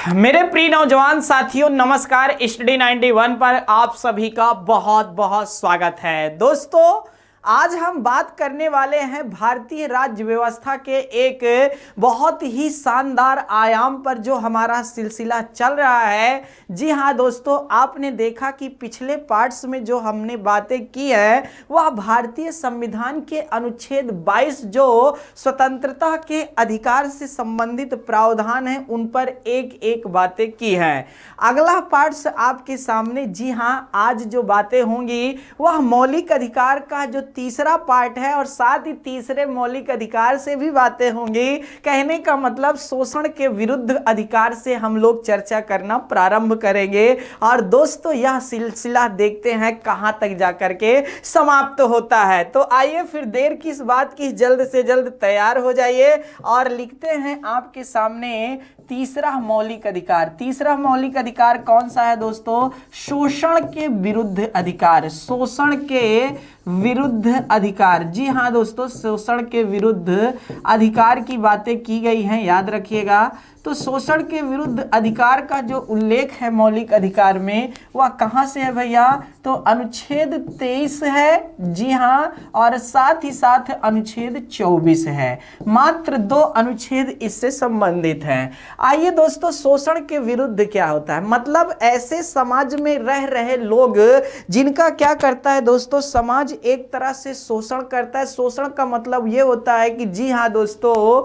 मेरे प्रिय नौजवान साथियों, नमस्कार। स्टडी 91 पर आप सभी का बहुत बहुत स्वागत है। दोस्तों, आज हम बात करने वाले हैं भारतीय राज्य व्यवस्था के एक बहुत ही शानदार आयाम पर जो हमारा सिलसिला चल रहा है। जी हाँ दोस्तों, आपने देखा कि पिछले पार्ट्स में जो हमने बातें की है वह भारतीय संविधान के अनुच्छेद 22 जो स्वतंत्रता के अधिकार से संबंधित प्रावधान है उन पर एक एक बातें की हैं। अगला पार्ट्स आपके सामने, जी हाँ, आज जो बातें होंगी वह मौलिक अधिकार का जो तीसरा पार्ट है और साथ ही तीसरे मौलिक अधिकार से भी बातें होंगी। कहने का मतलब शोषण के विरुद्ध अधिकार से हम लोग चर्चा करना प्रारंभ करेंगे। और दोस्तों, यह सिलसिला देखते हैं कहां तक जाकर के समाप्त होता है। तो आइए फिर देर किस बात की, जल्द से जल्द तैयार हो जाइए और लिखते हैं आपके सामने तीसरा मौलिक अधिकार। तीसरा मौलिक अधिकार कौन सा है दोस्तों? शोषण के विरुद्ध अधिकार। शोषण के विरुद्ध अधिकार। जी हाँ दोस्तों, शोषण के विरुद्ध अधिकार की बातें की गई हैं, याद रखिएगा। तो शोषण के विरुद्ध अधिकार का जो उल्लेख है मौलिक अधिकार में वह कहां से है भैया? तो अनुच्छेद 23 है, जी हाँ, और साथ ही साथ अनुच्छेद 24 है। मात्र 2 अनुच्छेद इससे संबंधित हैं। आइए दोस्तों, शोषण के विरुद्ध क्या होता है? मतलब ऐसे समाज में रह रहे लोग जिनका क्या करता है दोस्तों, समाज एक तरह से शोषण करता है। शोषण का मतलब यह होता है कि जी हाँ दोस्तों,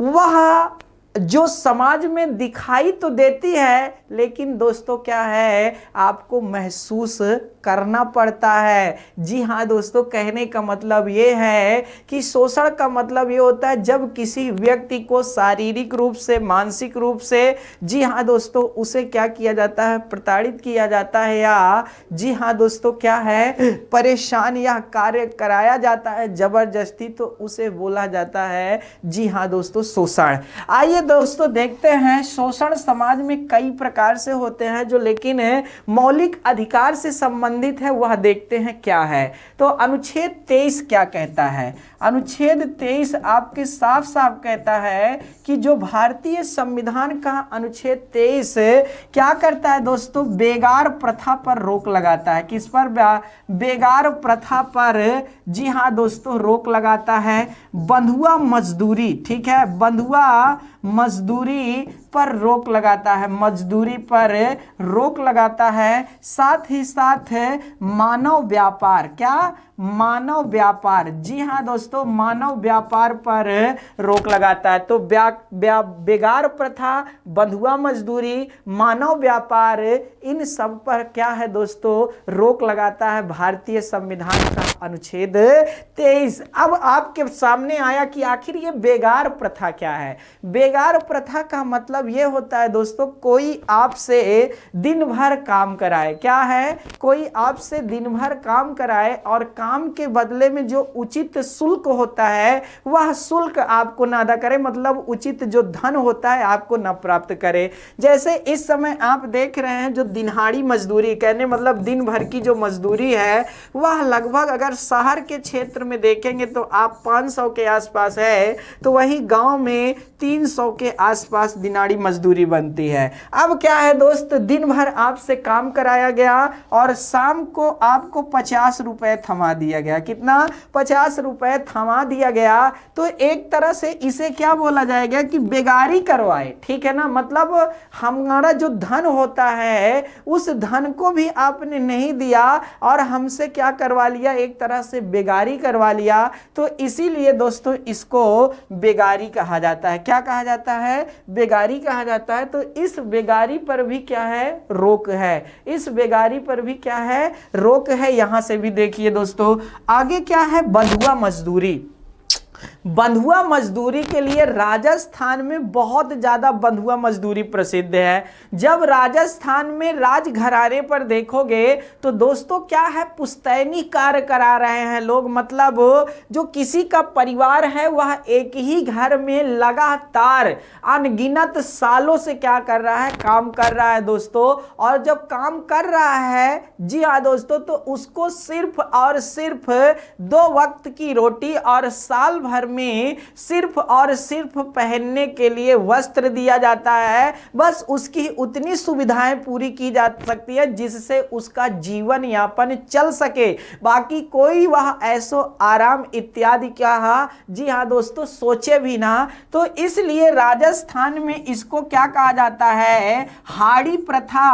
वह जो समाज में दिखाई तो देती है लेकिन दोस्तों क्या है, आपको महसूस करना पड़ता है। जी हाँ दोस्तों, कहने का मतलब ये है कि शोषण का मतलब ये होता है जब किसी व्यक्ति को शारीरिक रूप से, मानसिक रूप से, जी हाँ दोस्तों, उसे क्या किया जाता है? प्रताड़ित किया जाता है, या जी हाँ दोस्तों क्या है, परेशान या कार्य कराया जाता है जबरदस्ती, तो उसे बोला जाता है जी हाँ दोस्तों शोषण। आइए दोस्तों देखते हैं, शोषण समाज में कई प्रकार से होते हैं जो लेकिन मौलिक अधिकार से संबंधित है, वह देखते हैं क्या है। तो अनुच्छेद 23 क्या कहता है? अनुच्छेद 23 आपके साफ साफ कहता है कि जो भारतीय संविधान का अनुच्छेद 23 क्या करता है दोस्तों? बेगार प्रथा पर रोक लगाता है। किस पर? बेगार प्रथा पर, जी हाँ दोस्तों, रोक लगाता है। बंधुआ मजदूरी, ठीक है, बंधुआ मजदूरी पर रोक लगाता है, मजदूरी पर रोक लगाता है। साथ ही साथ मानव व्यापार, क्या? मानव व्यापार, जी हाँ दोस्तों, मानव व्यापार पर रोक लगाता है। तो बेगार प्रथा, बंधुआ मजदूरी, मानव व्यापार, इन सब पर क्या है दोस्तों? रोक लगाता है भारतीय संविधान का अनुच्छेद 23। अब आपके सामने आया कि आखिर ये बेगार प्रथा क्या है? बेगार प्रथा का मतलब ये होता है दोस्तों, कोई आपसे दिन भर काम कराए। क्या है? कोई आपसे दिन भर काम कराए और काम के बदले में जो उचित शुल्क होता है वह शुल्क आपको ना अदा करे, मतलब उचित जो धन होता है आपको ना प्राप्त करे। जैसे इस समय आप देख रहे हैं जो दिनहाड़ी मजदूरी, कहने मतलब दिन भर की जो मजदूरी है वह लगभग, अगर शहर के क्षेत्र में देखेंगे तो आप 500 के आसपास है, तो वही गांव में 300 के आसपास दिनहाड़ी मजदूरी बनती है। अब क्या है दोस्त, दिन भर आपसे काम कराया गया और शाम को आपको 50 रुपए थमा दिया गया। कितना? 50 रुपए थमा दिया गया। तो एक तरह से इसे क्या बोला जाएगा कि बेगारी करवाए, ठीक है ना। मतलब हमारा जो धन होता है उस धन को भी आपने नहीं दिया और हमसे क्या करवा लिया? एक तरह से बेगारी करवा लिया। तो इसीलिए दोस्तों इसको बेगारी कहा जाता है। क्या कहा जाता है? बेगारी कहा जाता है। तो इस बेगारी पर भी क्या है? रोक है। इस बेगारी पर भी क्या है? रोक है। यहां से भी देखिए दोस्तों, आगे क्या है? बंधुआ मजदूरी। बंधुआ मजदूरी के लिए राजस्थान में बहुत ज्यादा बंधुआ मजदूरी प्रसिद्ध है। जब राजस्थान में राजघराने पर देखोगे तो दोस्तों क्या है? पुश्तैनी कार्य करा रहे हैं लोग। मतलब जो किसी का परिवार है वह एक ही घर में लगातार अनगिनत सालों से क्या कर रहा है? काम कर रहा है दोस्तों। और जब काम कर रहा है, जी हाँ दोस्तों, तो उसको सिर्फ और सिर्फ 2 वक्त की रोटी और साल भर में सिर्फ और सिर्फ पहनने के लिए वस्त्र दिया जाता है, बस उसकी उतनी सुविधाएं पूरी की जा सकती है जिससे उसका जीवन यापन चल सके, बाकी कोई वह ऐसो आराम इत्यादि क्या जी हाँ दोस्तों सोचे भी ना। तो इसलिए राजस्थान में इसको क्या कहा जाता है, हाड़ी प्रथा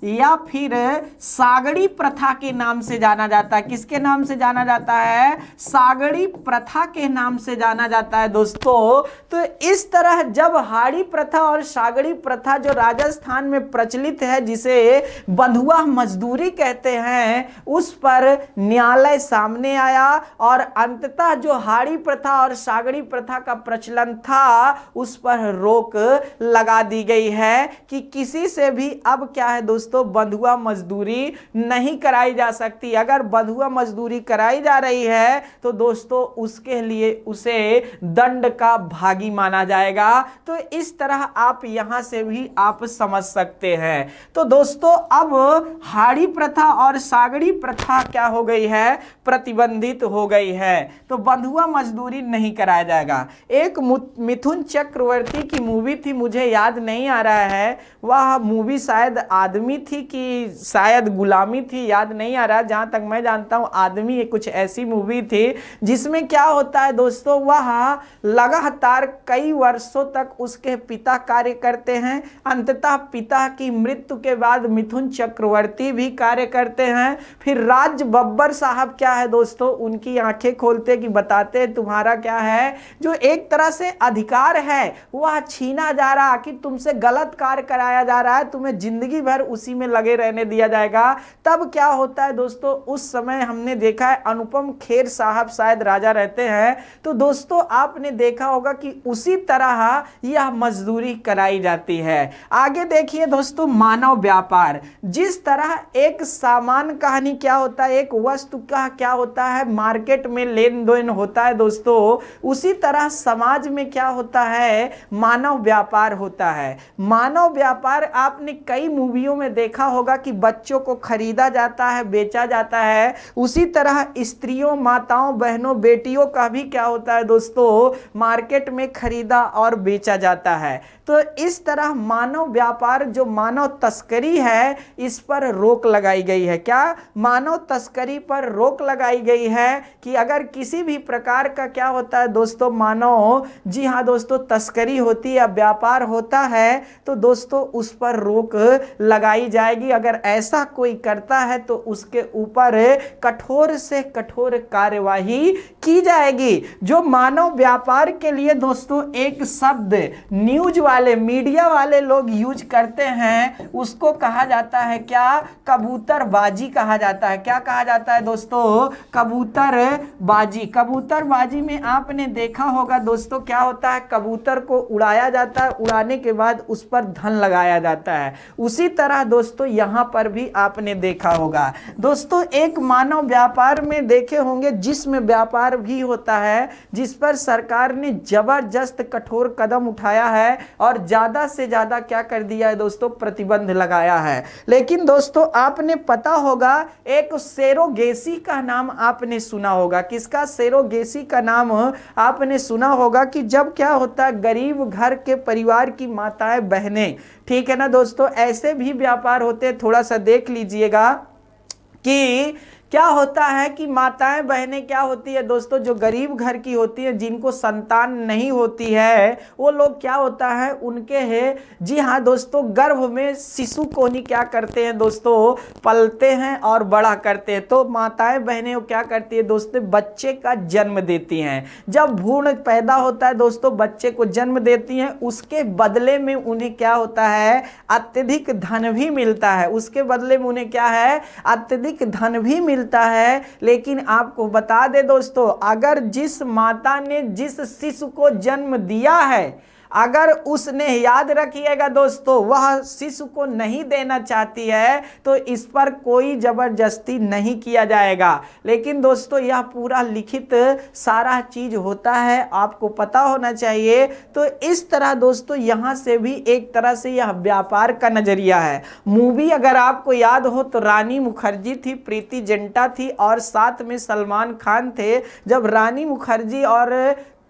या फिर सागड़ी प्रथा के नाम से जाना जाता है। किसके नाम से जाना जाता है, सागड़ी प्रथा के नाम से जाना जाता है दोस्तों। तो इस तरह जब हाड़ी प्रथा और सागड़ी प्रथा जो राजस्थान में प्रचलित है, जिसे बंधुआ मजदूरी कहते हैं, उस पर न्यायालय सामने आया और अंततः जो हाड़ी प्रथा और सागड़ी प्रथा का प्रचलन था उस पर रोक लगा दी गई है कि किसी से भी अब क्या है दोस्तों, बंधुआ मजदूरी नहीं कराई जा सकती। अगर बंधुआ मजदूरी कराई जा रही है तो दोस्तों उसके लिए उसे दंड का भागी माना जाएगा। तो इस तरह आप यहां से भी आप समझ सकते हैं। तो दोस्तों अब हाड़ी प्रथा और सागड़ी प्रथा क्या हो गई है, प्रतिबंधित हो गई है। तो बंधुआ मजदूरी नहीं कराया जाएगा। एक मिथुन चक्रवर्ती की मूवी थी, मुझे याद नहीं आ रहा है वह मूवी शायद आदमी थी कि शायद गुलामी थी, याद नहीं आ रहा। जहां तक मैं जानता हूं आदमी, ये कुछ ऐसी मूवी थी जिसमें क्या होता है दोस्तों, वह लगातार कई वर्षों तक उसके पिता कार्य करते हैं, अंततः पिता की मृत्यु के बाद मिथुन चक्रवर्ती भी कार्य करते हैं, फिर राज बब्बर साहब क्या है दोस्तों, उनकी आंखें खोलते कि बताते तुम्हारा क्या है, जो एक तरह से अधिकार है वह छीना जा रहा कि तुमसे गलत कार्य कराया जा रहा है, तुम्हें जिंदगी भर उसी में लगे रहने दिया जाएगा। तब क्या होता है दोस्तों, उस समय हमने देखा है अनुपम खेर साहब शायद राजा रहते हैं, तो दोस्तों आपने देखा होगा कि उसी तरह यह मजदूरी कराई जाती है। आगे देखिए दोस्तों, मानव व्यापार। जिस तरह एक सामान कहानी क्या होता है, एक वस्तु का क्या होता है, मार्केट में लेन देन होता है दोस्तों, उसी तरह समाज में क्या होता है, मानव व्यापार होता है। मानव व्यापार आपने कई मूवियों में देखा होगा कि बच्चों को खरीदा जाता है, बेचा जाता है, उसी तरह स्त्रियों, माताओं, बहनों, बेटियों का भी क्या होता है दोस्तों, मार्केट में खरीदा और बेचा जाता है। तो इस तरह मानव व्यापार, जो मानव तस्करी है, इस पर रोक लगाई गई है। क्या, मानव तस्करी पर रोक लगाई गई है कि अगर किसी भी प्रकार का क्या होता है दोस्तों, मानव, जी हाँ दोस्तों, तस्करी होती है या व्यापार होता है तो दोस्तों उस पर रोक लगाई जाएगी। अगर ऐसा कोई करता है तो उसके ऊपर कठोर से कठोर कार्यवाही की जाएगी। जो मानव व्यापार के लिए दोस्तों एक शब्द न्यूज वाले, मीडिया वाले लोग यूज करते हैं, उसको कहा जाता है क्या, कबूतरबाजी कहा जाता है। क्या कहा जाता है दोस्तों, कबूतरबाजी। कबूतरबाजी में आपने देखा होगा दोस्तों क्या होता है, कबूतर को उड़ाया जाता है, उड़ाने के बाद उस पर धन लगाया जाता है। उसी तरह दोस्तों यहां पर भी आपने देखा होगा दोस्तों, एक मानव व्यापार में देखे होंगे जिसमें व्यापार भी होता है, जिस पर सरकार ने जबरदस्त कठोर कदम उठाया है और ज्यादा से ज्यादा क्या कर दिया है दोस्तों, प्रतिबंध लगाया है। लेकिन दोस्तों आपने पता होगा एक सेरोगेसी का नाम आपने सुना होगा। किसका, सेरोगेसी का नाम आपने सुना होगा कि जब क्या होता है, गरीब घर के परिवार की माताएं, बहनें, ठीक है ना दोस्तों, ऐसे भी व्यापार होते हैं। थोड़ा सा देख लीजिएगा कि क्या होता है कि माताएं, बहनें क्या होती है दोस्तों, जो गरीब घर की होती है, जिनको संतान नहीं होती है, वो लोग क्या होता है, उनके है, जी हाँ दोस्तों, गर्भ में शिशु को नहीं क्या करते हैं दोस्तों, पलते हैं और बड़ा करते हैं। तो माताएं, बहनें क्या करती है दोस्तों, बच्चे का जन्म देती हैं। जब भ्रूण पैदा होता है दोस्तों, बच्चे को जन्म देती हैं, उसके बदले में उन्हें क्या होता है, अत्यधिक धन भी मिलता है। उसके बदले में उन्हें क्या है, अत्यधिक धन भी मिलता है। लेकिन आपको बता दे दोस्तों, अगर जिस माता ने जिस शिशु को जन्म दिया है, अगर उसने, याद रखिएगा दोस्तों, वह शिशु को नहीं देना चाहती है तो इस पर कोई जबरदस्ती नहीं किया जाएगा। लेकिन दोस्तों यह पूरा लिखित सारा चीज होता है, आपको पता होना चाहिए। तो इस तरह दोस्तों यहां से भी एक तरह से यह व्यापार का नजरिया है। मूवी अगर आपको याद हो तो रानी मुखर्जी थी, प्रीति जिंटा थी और साथ में सलमान खान थे। जब रानी मुखर्जी और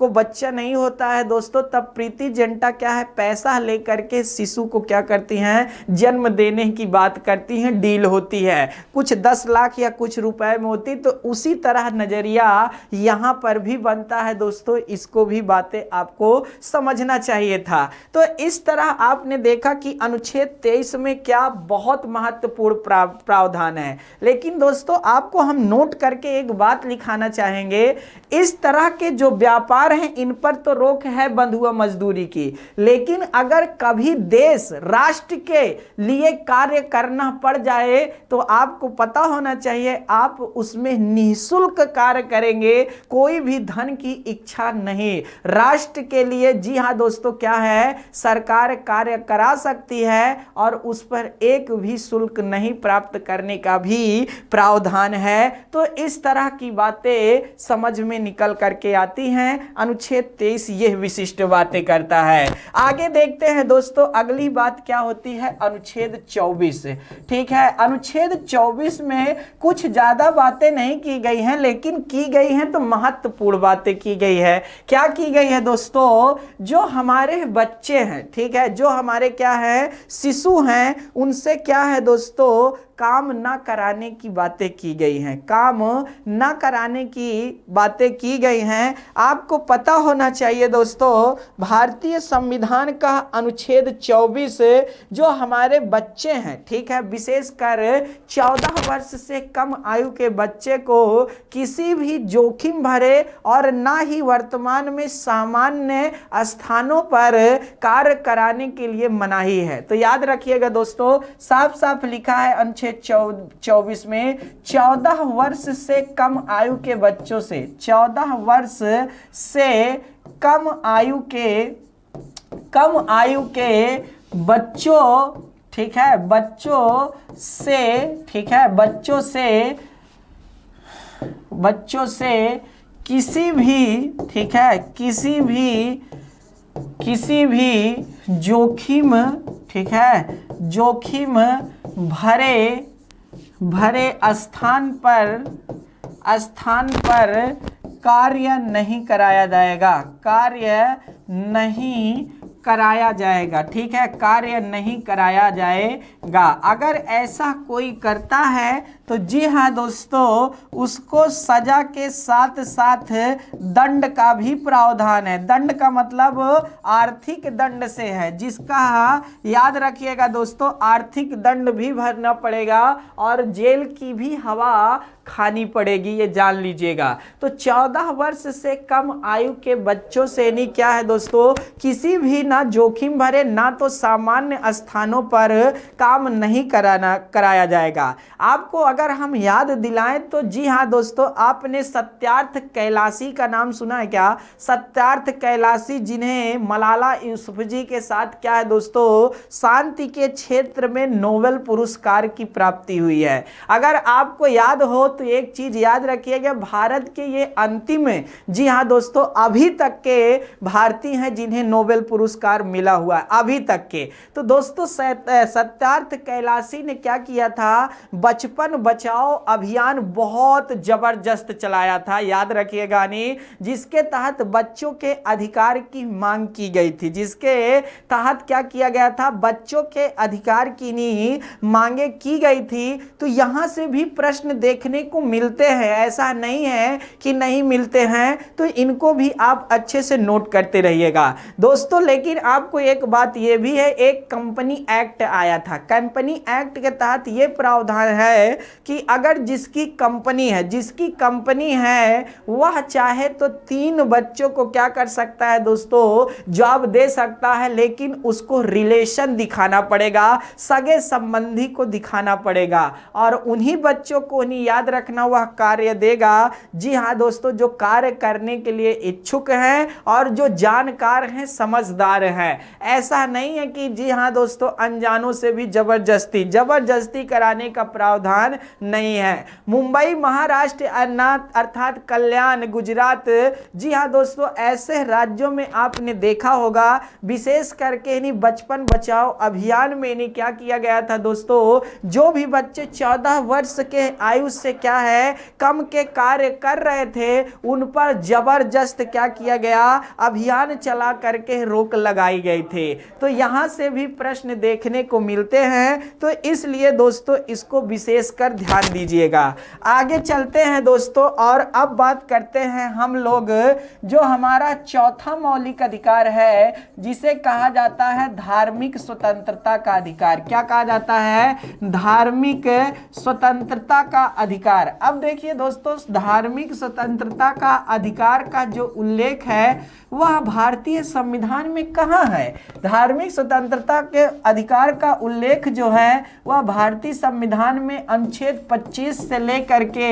को बच्चा नहीं होता है दोस्तों, तब प्रीति जिंटा क्या है, पैसा लेकर के शिशु को क्या करती हैं, जन्म देने की बात करती हैं, डील होती है, कुछ 10 लाख या कुछ रुपए में होती। तो उसी तरह नजरिया यहां पर भी बनता है दोस्तों, इसको भी बातें आपको समझना चाहिए था। तो इस तरह आपने देखा कि अनुच्छेद 23 में क्या बहुत महत्वपूर्ण प्रावधान है। लेकिन दोस्तों आपको हम नोट करके एक बात लिखाना चाहेंगे, इस तरह के जो व्यापार हैं इन पर तो रोक है बंधुआ मजदूरी की, लेकिन अगर कभी देश राष्ट्र के लिए कार्य करना पड़ जाए तो आपको पता होना चाहिए आप उसमें निःशुल्क कार्य करेंगे, कोई भी धन की इच्छा नहीं, राष्ट्र के लिए। जी हां दोस्तों, क्या है, सरकार कार्य करा सकती है और उस पर एक भी शुल्क नहीं प्राप्त करने का भी प्रावधान है। तो इस तरह की बातें समझ में निकल करके आती हैं। अनुच्छेद 23 यह विशिष्ट बातें करता है। आगे देखते हैं दोस्तों, अगली बात क्या होती है, अनुच्छेद 24। ठीक है, अनुच्छेद 24 में कुछ ज्यादा बातें नहीं की गई हैं, लेकिन की गई हैं तो महत्वपूर्ण बातें की गई है। क्या की गई है दोस्तों, जो हमारे बच्चे हैं, ठीक है, जो हमारे क्या है, शिशु हैं, उनसे क्या है दोस्तों, काम ना कराने की बातें की गई हैं, काम ना कराने की बातें की गई हैं। आपको पता होना चाहिए दोस्तों, भारतीय संविधान का अनुच्छेद 24 जो हमारे बच्चे हैं, ठीक है, विशेषकर 14 वर्ष से कम आयु के बच्चे को किसी भी जोखिम भरे और ना ही वर्तमान में सामान्य स्थानों पर कार्य कराने के लिए मनाही है। तो याद रखिएगा दोस्तों, साफ साफ लिखा है अनुच्छेद 24 में 14 वर्ष से कम आयु के बच्चों से, 14 वर्ष से कम आयु के बच्चों, ठीक है, बच्चों से किसी भी, ठीक है, किसी भी जोखिम, ठीक है, जोखिम भरे स्थान पर कार्य नहीं कराया जाएगा, ठीक है, कार्य नहीं कराया जाएगा। अगर ऐसा कोई करता है तो जी हाँ दोस्तों, उसको सजा के साथ साथ दंड का भी प्रावधान है। दंड का मतलब आर्थिक दंड से है, जिसका याद रखिएगा दोस्तों, आर्थिक दंड भी भरना पड़ेगा और जेल की भी हवा खानी पड़ेगी, ये जान लीजिएगा। तो 14 वर्ष से कम आयु के बच्चों से नहीं क्या है दोस्तों, किसी भी ना जोखिम भरे ना तो सामान्य स्थानों पर काम नहीं कराया जाएगा। आपको अगर हम याद दिलाएं तो जी हाँ दोस्तों, आपने सत्यार्थ कैलाशी का नाम सुना है क्या? सत्यार्थ कैलाशी, जिन्हें मलाला यूसुफजई के साथ क्या है दोस्तों, शांति के क्षेत्र में नोबेल पुरस्कार की प्राप्ति हुई है। अगर आपको याद हो तो एक चीज याद रखिएगा, भारत के ये अंतिम, जी हाँ दोस्तों, अभी तक के भारतीय हैं जिन्हें नोबेल पुरस्कार मिला हुआ है, अभी तक के। तो दोस्तों सत्यार्थ कैलाशी ने क्या किया था, बचपन बचाओ अभियान बहुत जबरदस्त चलाया था, याद रखिएगा नहीं, जिसके तहत बच्चों के अधिकार की मांग की गई थी, जिसके तहत क्या किया गया था, बच्चों के अधिकार की मांगे की गई थी। तो यहां से भी प्रश्न देखने को मिलते हैं, ऐसा नहीं है कि नहीं मिलते हैं, तो इनको भी आप अच्छे से नोट करते रहिएगा दोस्तों। लेकिन आपको एक बात यह भी है, एक कंपनी एक्ट आया था, कंपनी एक्ट के तहत यह प्रावधान है कि अगर जिसकी कंपनी है वह चाहे तो 3 बच्चों को क्या कर सकता है दोस्तों, जॉब दे सकता है, लेकिन उसको रिलेशन दिखाना पड़ेगा, सगे संबंधी को दिखाना पड़ेगा, और उन्हीं बच्चों को नहीं याद रखना वह कार्य देगा। जी हाँ दोस्तों, जो कार्य करने के लिए इच्छुक हैं और जो जानकार हैं, समझदार हैं। ऐसा नहीं है कि जी हाँ दोस्तों, अनजानों से भी जबरदस्ती जबरदस्ती कराने का प्रावधान नहीं है। मुंबई, महाराष्ट्र अर्थात कल्याण, गुजरात, जी हाँ दोस्तों, ऐसे राज्यों में आपने देखा होगा विशेष करके नहीं बचपन बचाओ अभियान में नहीं क्या किया गया था दोस्तों, जो भी बच्चे 14 वर्ष के आयु से क्या है कम के कार्य कर रहे थे उन पर जबरदस्त क्या किया गया, अभियान चला करके रोक लगाई गई थी। तो यहां से भी प्रश्न देखने को मिलते हैं, तो इसलिए दोस्तों इसको विशेषकर ध्यान दीजिएगा। आगे चलते हैं दोस्तों और अब बात करते हैं हम लोग जो हमारा चौथा मौलिक अधिकार है जिसे कहा जाता है धार्मिक स्वतंत्रता का अधिकार। क्या कहा जाता है? धार्मिक स्वतंत्रता का अधिकार। अब देखिए दोस्तों, धार्मिक स्वतंत्रता का अधिकार का जो उल्लेख है वह भारतीय संविधान में कहाँ है? धार्मिक स्वतंत्रता के अधिकार का उल्लेख जो है वह भारतीय संविधान में अनुच्छेद 25 से लेकर के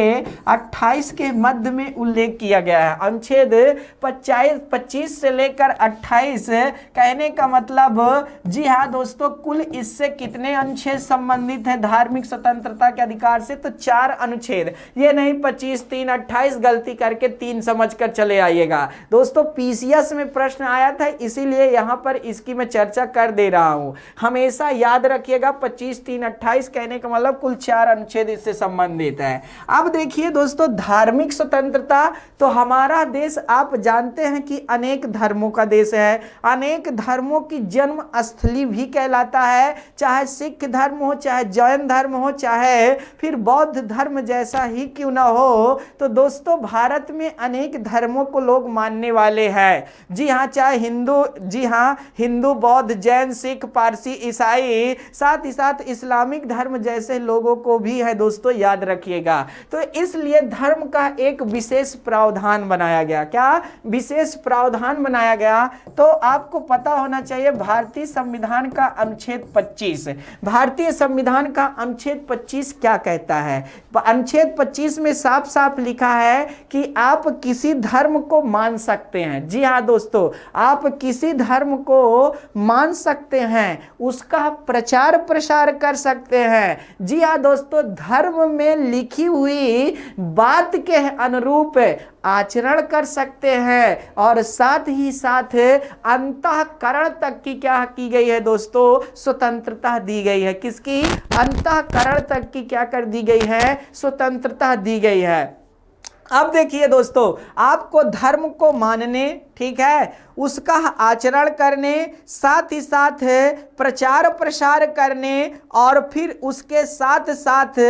28 के मध्य में उल्लेख किया गया है। अनुच्छेद 25 से लेकर 28 कहने का मतलब, जी हाँ दोस्तों, कुल इससे कितने अनुच्छेद संबंधित है धार्मिक स्वतंत्रता के अधिकार से? तो 4 अनुच्छेद। ये नहीं 25, 3, 28 गलती करके 3 समझकर चले आइएगा दोस्तों। पीसीएस में प्रश्न आया था इसीलिए यहां पर इसकी मैं चर्चा कर दे रहा हूं। हमेशा याद रखिएगा 25, 3, 28 कहने का मतलब कुल 4 अनुच्छेद इससे संबंधित है। अब देखिए दोस्तों, धार्मिक स्वतंत्रता, तो हमारा देश आप जानते हैं कि अनेक धर्मों का देश है, अनेक धर्मों की जन्म स्थली भी कहलाता है, चाहे सिख धर्म हो, चाहे जैन धर्म हो, चाहे फिर बौद्ध धर्म जैसा ही क्यों ना हो। तो दोस्तों भारत में अनेक धर्मों को लोग मानने वाले हैं, जी हाँ, चाहे हिंदू, जी हाँ, हिंदू, बौद्ध, जैन, सिख, पारसी, ईसाई, साथ ही साथ इस्लामिक धर्म जैसे लोगों को भी है दोस्तों, याद रखिएगा। तो इसलिए धर्म का एक विशेष प्रावधान बनाया गया। क्या विशेष प्रावधान बनाया गया? तो आपको पता होना चाहिए भारतीय संविधान का अनुच्छेद 25, भारतीय संविधान का अनुच्छेद 25 क्या कहता है? अनुच्छेद 25 में साफ साफ लिखा है कि आप किसी धर्म को मान सकते हैं। जी हाँ दोस्तों, आप किसी धर्म को मान सकते हैं, उसका प्रचार प्रसार कर सकते हैं। जी हाँ दोस्तों, धर्म में लिखी हुई बात के अनुरूप आचरण कर सकते हैं और साथ ही साथ अंतःकरण तक की क्या की गई है दोस्तों? स्वतंत्रता दी गई है। किसकी? अंतःकरण तक की क्या कर दी गई है? स्वतंत्रता दी गई है। अब देखिए दोस्तों, आपको धर्म को मानने, ठीक है, उसका आचरण करने, साथ ही साथ प्रचार प्रसार करने और फिर उसके साथ साथ,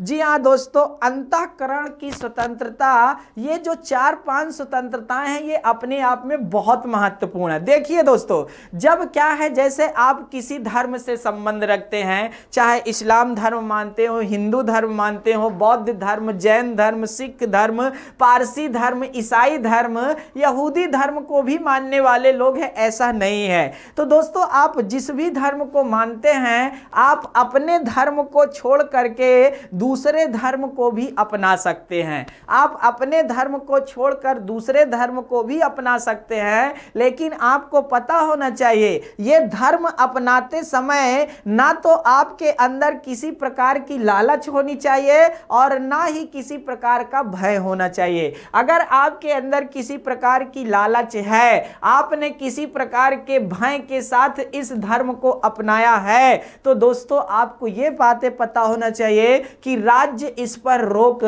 जी हाँ दोस्तों, अंतःकरण की स्वतंत्रता, ये जो 4-5 स्वतंत्रताएं हैं ये अपने आप में बहुत महत्वपूर्ण है। देखिए दोस्तों, जब क्या है, जैसे आप किसी धर्म से संबंध रखते हैं, चाहे इस्लाम धर्म मानते हो, हिंदू धर्म मानते हो, बौद्ध धर्म, जैन धर्म, सिख धर्म, पारसी धर्म, ईसाई धर्म, यहूदी धर्म को भी मानने वाले लोग हैं, ऐसा नहीं है। तो दोस्तों, आप जिस भी धर्म को मानते हैं, आप अपने धर्म को छोड़ करके दूसरे धर्म को भी अपना सकते हैं। आप अपने धर्म को छोड़कर दूसरे धर्म को भी अपना सकते हैं, लेकिन आपको पता होना चाहिए ये धर्म अपनाते समय ना तो आपके अंदर किसी प्रकार की लालच होनी चाहिए और ना ही किसी प्रकार का भय होना चाहिए। अगर आपके अंदर किसी प्रकार की लालच है, आपने किसी प्रकार के भय के साथ इस धर्म को अपनाया है, तो दोस्तों आपको ये बातें पता होना चाहिए कि राज्य इस पर रोक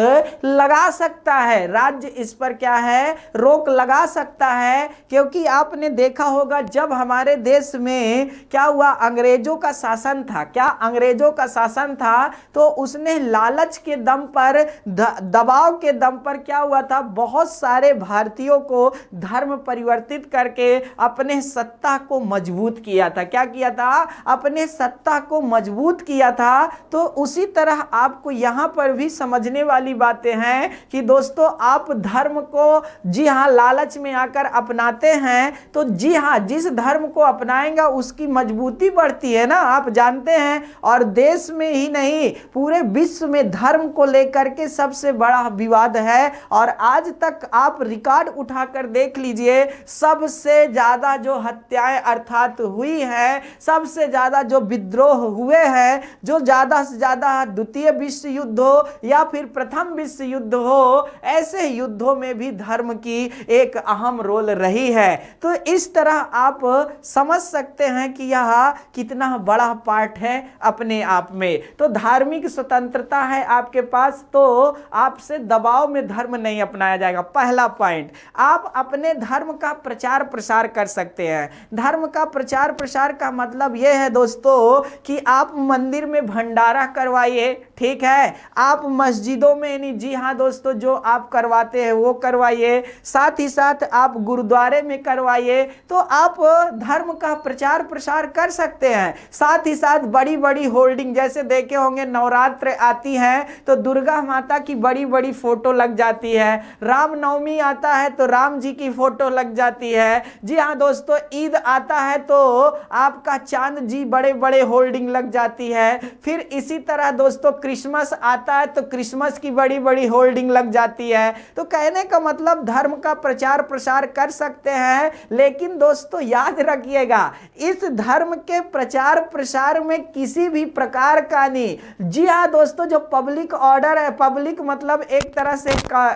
लगा सकता है। राज्य इस पर क्या है? रोक लगा सकता है। क्योंकि आपने देखा होगा जब हमारे देश में क्या हुआ, अंग्रेजों का शासन था। क्या अंग्रेजों का शासन था? तो उसने लालच के दम पर, दबाव के दम पर क्या हुआ था, बहुत सारे भारतीयों को धर्म परिवर्तित करके अपने सत्ता को मजबूत किया था। क्या किया था? अपने सत्ता को मजबूत किया था। तो उसी तरह आपको यहां पर भी समझने वाली बातें हैं कि दोस्तों आप धर्म को, जी हां, लालच में आकर अपनाते हैं, तो जी हां, जिस धर्म को अपनाएंगा उसकी मजबूती बढ़ती है ना, आप जानते हैं। और देश में ही नहीं, पूरे विश्व में धर्म को लेकर के सबसे बड़ा विवाद है। और आज तक आप रिकॉर्ड उठाकर देख लीजिए, देखिए सबसे ज्यादा जो हत्याएं अर्थात हुई है, सबसे ज्यादा जो विद्रोह हुए हैं, जो ज्यादा से ज्यादा द्वितीय विश्व युद्ध हो या फिर प्रथम विश्व युद्ध हो, ऐसे युद्धों में भी धर्म की एक अहम रोल रही है। तो इस तरह आप समझ सकते हैं कि यह कितना बड़ा पार्ट है अपने आप में। तो धार्मिक स्वतंत्रता है आपके पास, तो आपसे दबाव में धर्म नहीं अपनाया जाएगा। पहला पॉइंट, आप अपने धर्म का प्रचार प्रसार कर सकते हैं। धर्म का प्रचार प्रसार का मतलब यह है दोस्तों कि आप मंदिर में भंडारा करवाइए, ठीक है, आप मस्जिदों में, नहीं जी हाँ दोस्तों, जो आप करवाते हैं वो करवाइए, साथ ही साथ आप गुरुद्वारे में करवाइए, तो आप धर्म का प्रचार प्रसार कर सकते हैं। साथ ही साथ बड़ी बड़ी होल्डिंग, जैसे देखे होंगे नवरात्र आती है तो दुर्गा माता की बड़ी बड़ी फोटो लग जाती है, रामनवमी आता है तो राम जी की फोटो लग जाती है, जी हाँ दोस्तों, ईद आता है तो आपका चांद जी बड़े बड़े होल्डिंग लग जाती है। फिर इसी तरह दोस्तों क्रिसमस आता है तो क्रिसमस की बड़ी बड़ी होल्डिंग लग जाती है। तो कहने का मतलब धर्म का प्रचार प्रसार कर सकते हैं, लेकिन दोस्तों याद रखिएगा इस धर्म के प्रचार प्रसार में किसी भी प्रकार का नहीं, जी हाँ दोस्तों, जो पब्लिक ऑर्डर है, पब्लिक मतलब एक तरह से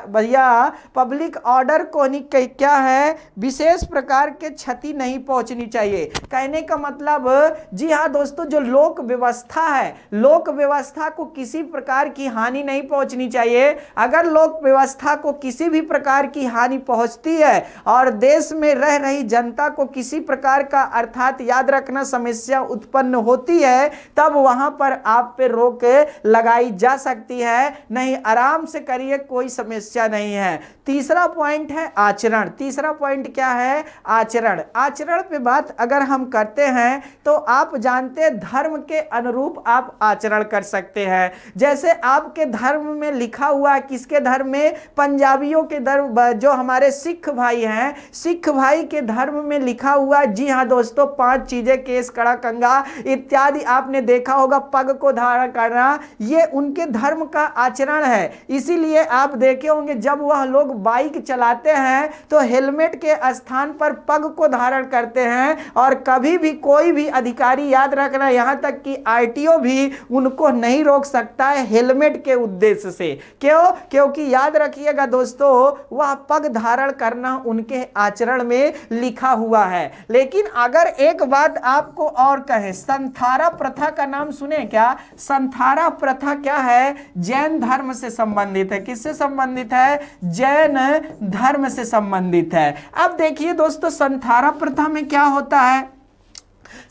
भैया पब्लिक ऑर्डर को नहीं क्या है, विशेष प्रकार के क्षति नहीं पहुंचनी चाहिए। कहने का मतलब जी हाँ दोस्तों, जो लोक व्यवस्था है, लोक व्यवस्था को किसी प्रकार की हानि नहीं पहुंचनी चाहिए। अगर लोक व्यवस्था को किसी भी प्रकार की हानि पहुंचती है और देश में रह रही जनता को किसी प्रकार का अर्थात याद रखना समस्या उत्पन्न होती है, तब वहां पर आप पे रोक लगाई जा सकती है। नहीं, आराम से करिए, कोई समस्या नहीं है। तीसरा पॉइंट है आचरण। तीसरा पॉइंट क्या है? आचरण। आचरण पे बात अगर हम करते हैं तो आप जानते हैं धर्म के अनुरूप आप आचरण कर सकते हैं। जैसे आपके धर्म में लिखा हुआ है, किसके धर्म में? पंजाबियों के धर्म, जो हमारे सिख भाई हैं, सिख भाई के धर्म में लिखा हुआ है, जी हाँ दोस्तों, 5 चीजें, केस, कड़ा, कंघा इत्यादि आपने देखा होगा, पग को धारण करना, ये उनके धर्म का आचरण है। इसीलिए आप देखे होंगे जब वह लोग बाइक चलाते हैं तो हेलमेट के स्थान पर पग को धारण करते हैं, और कभी भी कोई भी अधिकारी, याद रखना, यहां तक कि आरटीओ भी उनको नहीं रोक सकता है हेलमेट के उद्देश्य से। क्यों? क्योंकि याद रखिएगा दोस्तों, वह पग धारण करना उनके आचरण में लिखा हुआ है। लेकिन अगर एक बात आपको और कहें, संथारा प्रथा का नाम सुने क्या? संथारा प्रथा क्या है? जैन धर्म से संबंधित है। किससे संबंधित है? जैन धर्म से संबंधित है। अब देखिए दोस्तों, संथारा प्रथा में क्या होता है?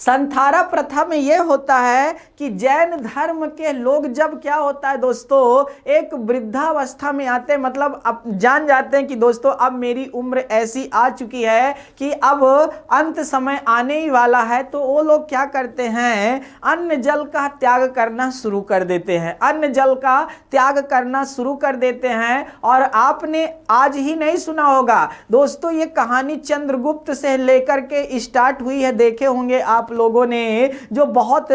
संथारा प्रथा में यह होता है कि जैन धर्म के लोग जब क्या होता है दोस्तों, एक वृद्धावस्था में आते हैं, मतलब अब जान जाते हैं कि दोस्तों अब मेरी उम्र ऐसी आ चुकी है कि अब अंत समय आने ही वाला है, तो वो लोग क्या करते हैं? अन्न जल का त्याग करना शुरू कर देते हैं। अन्न जल का त्याग करना शुरू कर देते हैं। और आपने आज ही नहीं सुना होगा दोस्तों, ये कहानी चंद्रगुप्त से लेकर के स्टार्ट हुई है, देखे होंगे आप लोगों ने, जो बहुत,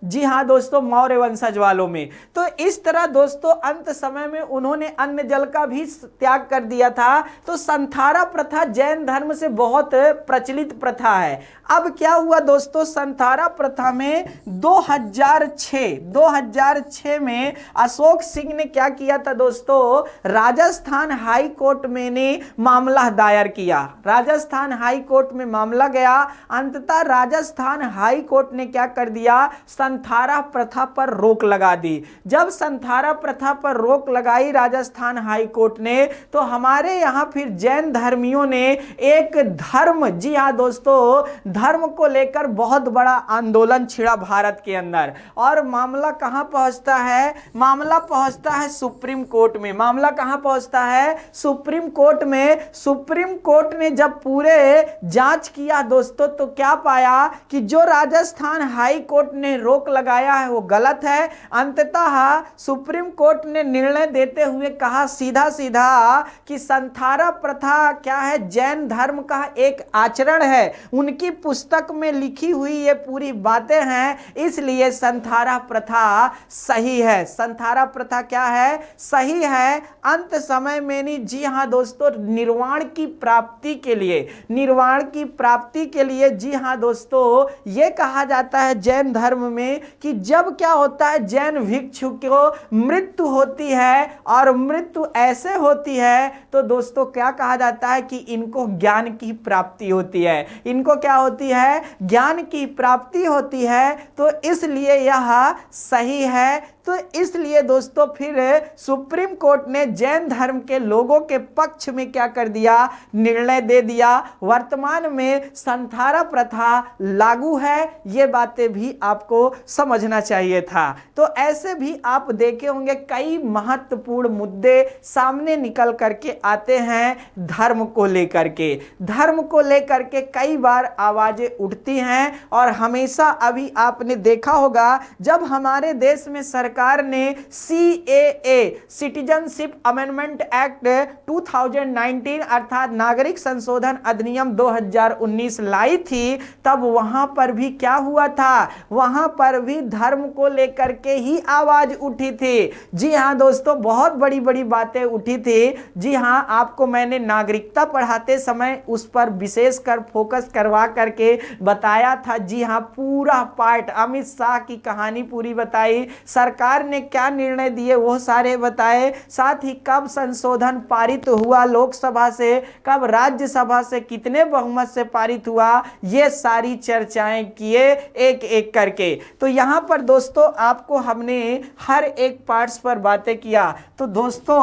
जी हां दोस्तों, मौर्य वंशज वालों में। तो इस तरह दोस्तों अंत समय में उन्होंने अन्न जल का भी त्याग कर दिया था। तो संथारा प्रथा जैन धर्म से बहुत प्रचलित प्रथा है। अब क्या हुआ दोस्तों, संथारा प्रथा में 2006 में अशोक सिंह ने क्या किया था दोस्तों, राजस्थान हाई कोर्ट में ने मामला दायर किया। राजस्थान हाई कोर्ट में मामला गया। अंततः राजस्थान हाई कोर्ट ने क्या कर दिया? संथारा प्रथा पर रोक लगा दी। जब संथारा प्रथा पर रोक लगाई राजस्थान हाई कोर्ट ने, तो हमारे यहां फिर जैन धर्मियों ने एक धर्म, जी हां दोस्तों, धर्म को लेकर बहुत बड़ा आंदोलन छिड़ा भारत के अंदर। और मामला कहां पहुंचता है? मामला पहुंचता है सुप्रीम कोर्ट में। मामला कहां पहुंचता है? सुप्रीम कोर्ट में। सुप्रीम कोर्ट ने जब पूरे जांच किया दोस्तों, तो क्या पाया कि जो राजस्थान हाई कोर्ट ने रोक लगाया है वो गलत है। अंततः सुप्रीम कोर्ट ने निर्णय देते हुए कहा सीधा सीधा कि संथारा प्रथा क्या है, जैन धर्म का एक आचरण है, उनकी पुस्तक में लिखी हुई ये पूरी बातें हैं, इसलिए संथारा प्रथा सही है। संथारा प्रथा क्या है, सही है। अंत समय में नहीं, जी हाँ दोस्तों, निर्वाण की प्राप्ति के लिए, निर्वाण की प्राप्ति के लिए, जी हाँ दोस्तों, ये कहा जाता है जैन धर्म में कि जब क्या होता है, जैन भिक्षु को मृत्यु होती है और मृत्यु ऐसे होती है तो दोस्तों क्या कहा जाता है कि इनको ज्ञान की प्राप्ति होती है। इनको क्या होती है, ज्ञान की प्राप्ति होती है, तो इसलिए यह सही है। तो इसलिए दोस्तों फिर सुप्रीम कोर्ट ने जैन धर्म के लोगों के पक्ष में क्या कर दिया, निर्णय दे दिया। वर्तमान में संथारा प्रथा लागू है, ये बातें भी आपको समझना चाहिए था। तो ऐसे भी आप देखे होंगे कई महत्वपूर्ण मुद्दे सामने निकल करके आते हैं धर्म को लेकर के। धर्म को लेकर के कई बार आवाजें उठती हैं और हमेशा अभी आपने देखा होगा जब हमारे देश में सरकार ने CAA सिटीजनशिप अमेंडमेंट एक्ट 2019 अर्थात नागरिक संशोधन अधिनियम 2019 लाई थी, तब वहां पर भी क्या हुआ था, वहां पर भी धर्म को लेकर के ही आवाज उठी थी। जी हां दोस्तों, बहुत बड़ी बड़ी बातें उठी थी। जी हां, आपको मैंने नागरिकता पढ़ाते समय उस पर विशेष कर फोकस करवा करके बताया था। जी हां, पूरा पार्ट अमित शाह की कहानी पूरी बताई, सरकार ने क्या निर्णय दिए वो सारे बताए, साथ ही कब संशोधन पारित हुआ लोकसभा से, कब राज्यसभा से, कितने बहुमत से पारित हुआ, ये सारी चर्चाएं किए एक एक करके। तो यहां पर दोस्तों आपको हमने हर एक पार्ट्स पर बातें किया। तो दोस्तों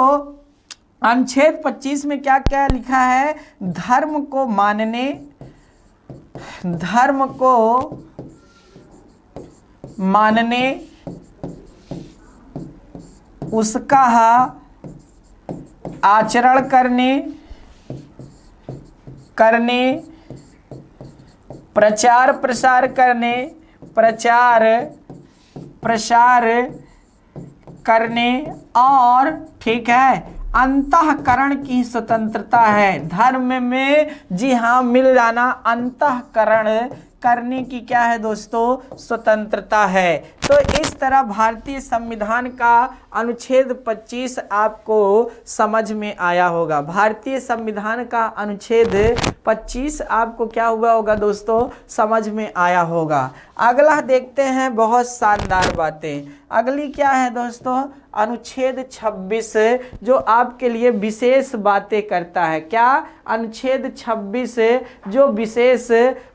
अनुच्छेद 25 में क्या क्या लिखा है, धर्म को मानने, धर्म को मानने, उसका आचरण करने, प्रचार प्रसार करने, प्रचार प्रसार करने और ठीक है अंतःकरण की स्वतंत्रता है। धर्म में जी हाँ मिल जाना, अंतःकरण करने की क्या है दोस्तों, स्वतंत्रता है। तो इस तरह भारतीय संविधान का अनुच्छेद 25 आपको समझ में आया होगा। भारतीय संविधान का अनुच्छेद 25 आपको क्या हुआ होगा दोस्तों, समझ में आया होगा। अगला देखते हैं, बहुत शानदार बातें। अगली क्या है दोस्तों, अनुच्छेद 26 जो आपके लिए विशेष बातें करता है। क्या, अनुच्छेद 26 जो विशेष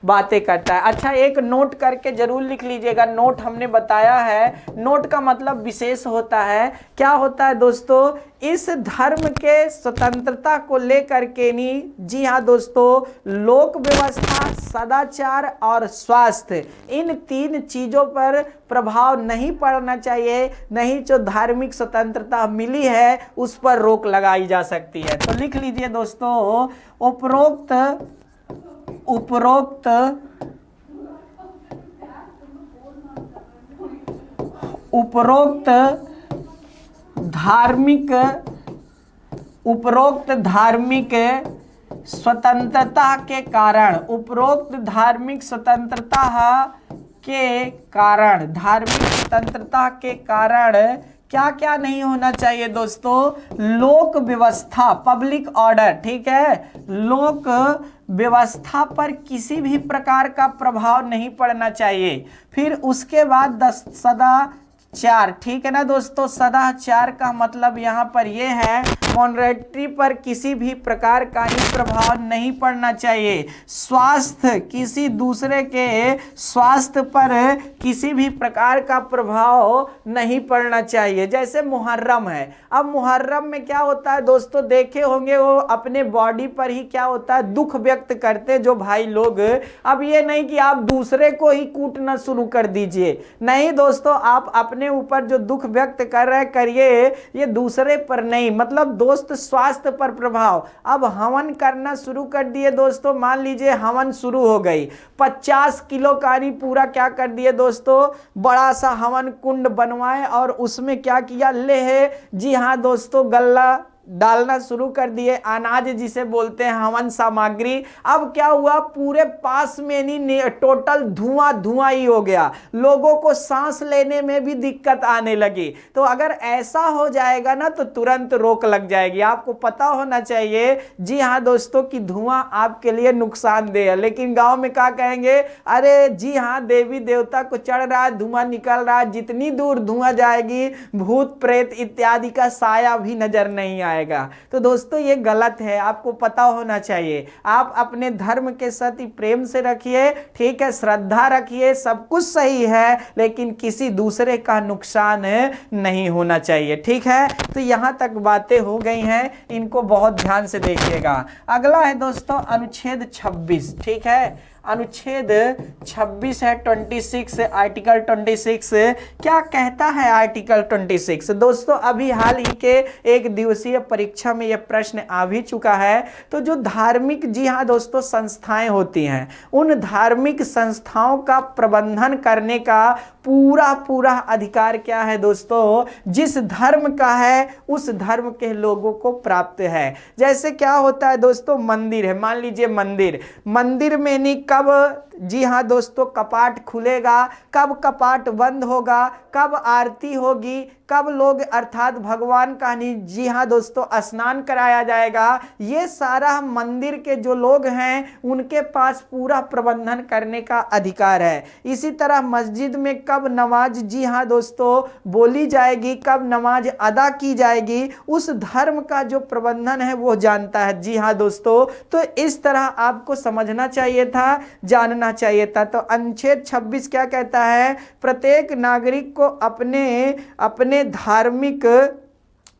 बातें करता है। अच्छा, एक नोट करके जरूर लिख लीजिएगा, नोट हमने बताया है, नोट का मतलब विशेष होता है। क्या होता है दोस्तों, इस धर्म के स्वतंत्रता को लेकर के नहीं, जी हाँ दोस्तों, लोक व्यवस्था, सदाचार और स्वास्थ्य, इन तीन चीजों पर प्रभाव नहीं पड़ना चाहिए, नहीं जो धार्मिक स्वतंत्रता मिली है उस पर रोक लगाई जा सकती है। तो लिख लीजिए दोस्तों, उपरोक्त धार्मिक स्वतंत्रता के कारण, उपरोक्त धार्मिक स्वतंत्रता के कारण, धार्मिक स्वतंत्रता के कारण क्या क्या नहीं होना चाहिए दोस्तों, लोक व्यवस्था, पब्लिक ऑर्डर, ठीक है, लोक व्यवस्था पर किसी भी प्रकार का प्रभाव नहीं पड़ना चाहिए। फिर उसके बाद सदाचार, ठीक है ना दोस्तों, सदाचार का मतलब यहाँ पर यह है मॉनिटरी पर किसी भी प्रकार का ही प्रभाव नहीं पड़ना चाहिए। स्वास्थ्य, किसी दूसरे के स्वास्थ्य पर किसी भी प्रकार का प्रभाव नहीं पड़ना चाहिए। जैसे मुहर्रम है, अब मुहर्रम में क्या होता है दोस्तों, देखे होंगे वो अपने बॉडी पर ही क्या होता है, दुख व्यक्त करते जो भाई लोग। अब ये नहीं कि आप दूसरे को ही कूटना शुरू कर दीजिए, नहीं दोस्तों, आप अपने अपने ऊपर जो दुख व्यक्त कर रहे करिए, ये दूसरे पर नहीं, मतलब दोस्त स्वास्थ्य पर प्रभाव। अब हवन करना शुरू कर दिए दोस्तों, मान लीजिए हवन शुरू हो गई, 50 किलो कानी पूरा क्या कर दिए दोस्तों, बड़ा सा हवन कुंड बनवाए और उसमें क्या किया, लेह, जी हाँ दोस्तों, गल्ला डालना शुरू कर दिए, अनाज जिसे बोलते हैं हवन सामग्री। अब क्या हुआ, पूरे पास में नहीं, टोटल धुआं धुआं ही हो गया, लोगों को सांस लेने में भी दिक्कत आने लगी। तो अगर ऐसा हो जाएगा ना तो तुरंत रोक लग जाएगी। आपको पता होना चाहिए, जी हाँ दोस्तों, कि धुआं आपके लिए नुकसानदेह है, लेकिन गांव में क्या कहेंगे, अरे जी हाँ देवी देवता को चढ़ रहा है, धुआं निकल रहा है, जितनी दूर धुआं जाएगी भूत प्रेत इत्यादि का साया भी नजर नहीं आएगा। तो दोस्तों ये गलत है, आपको पता होना चाहिए। आप अपने धर्म के साथ प्रेम से रखिए, ठीक है, श्रद्धा रखिए, सब कुछ सही है, लेकिन किसी दूसरे का नुकसान नहीं होना चाहिए, ठीक है। तो यहां तक बातें हो गई हैं, इनको बहुत ध्यान से देखिएगा। अगला है दोस्तों अनुच्छेद 26, ठीक है, अनुच्छेद 26 है, 26 आर्टिकल 26 क्या कहता है। आर्टिकल 26 दोस्तों अभी हाल ही के एक दिवसीय परीक्षा में यह प्रश्न आ भी चुका है। तो जो धार्मिक, जी हाँ दोस्तों, संस्थाएं होती हैं, उन धार्मिक संस्थाओं का प्रबंधन करने का पूरा अधिकार क्या है दोस्तों, जिस धर्म का है उस धर्म के लोगों को प्राप्त है। जैसे क्या होता है दोस्तों, मंदिर है, मान लीजिए मंदिर में नहीं, कब, जी हाँ दोस्तों, कपाट खुलेगा, कब कपाट बंद होगा, कब आरती होगी, कब लोग अर्थात भगवान का, जी हाँ दोस्तों, स्नान कराया जाएगा, ये सारा मंदिर के जो लोग हैं उनके पास पूरा प्रबंधन करने का अधिकार है। इसी तरह मस्जिद में कब नमाज, जी हाँ दोस्तों, बोली जाएगी, कब नमाज अदा की जाएगी, उस धर्म का जो प्रबंधन है वो जानता है, जी हाँ दोस्तों। तो इस तरह आपको समझना चाहिए था, जानना चाहिए था। तो अनुच्छेद 26 क्या कहता है, प्रत्येक नागरिक को अपने धार्मिक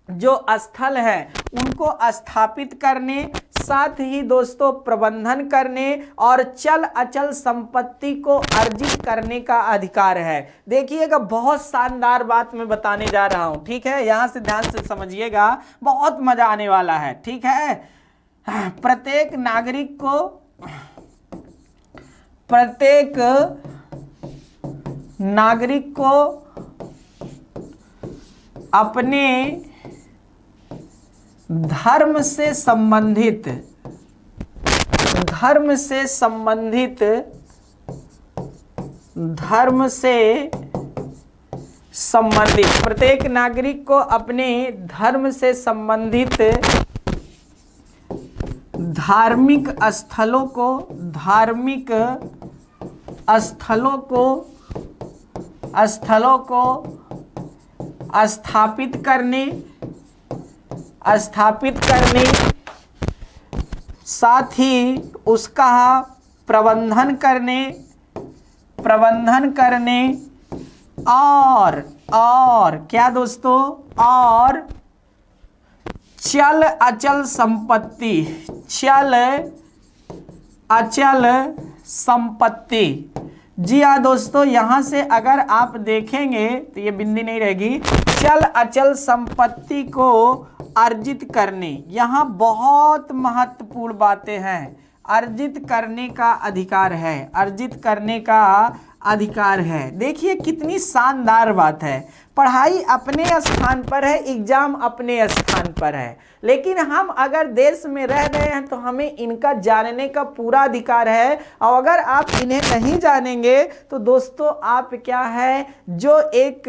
जो स्थल है उनको स्थापित करने, साथ ही दोस्तों प्रबंधन करने और चल अचल संपत्ति को अर्जित करने का अधिकार है। देखिएगा बहुत शानदार बात मैं बताने जा रहा हूं, ठीक है, यहां से ध्यान से समझिएगा, बहुत मजा आने वाला है, ठीक है। प्रत्येक नागरिक को अपने धर्म से संबंधित प्रत्येक नागरिक को अपने धर्म से संबंधित धार्मिक स्थलों को स्थापित करने, साथ ही उसका प्रबंधन करने और क्या दोस्तों, और चल अचल संपत्ति, जी हाँ दोस्तों, यहां से अगर आप देखेंगे तो ये बिंदी नहीं रहेगी, चल अचल संपत्ति को अर्जित करने, यहां बहुत महत्वपूर्ण बातें हैं। अर्जित करने का अधिकार है, देखिए कितनी शानदार बात है। पढ़ाई अपने स्थान पर है, एग्जाम अपने स्थान पर है, लेकिन हम अगर देश में रह रहे हैं तो हमें इनका जानने का पूरा अधिकार है। और अगर आप इन्हें नहीं जानेंगे तो दोस्तों आप क्या है, जो एक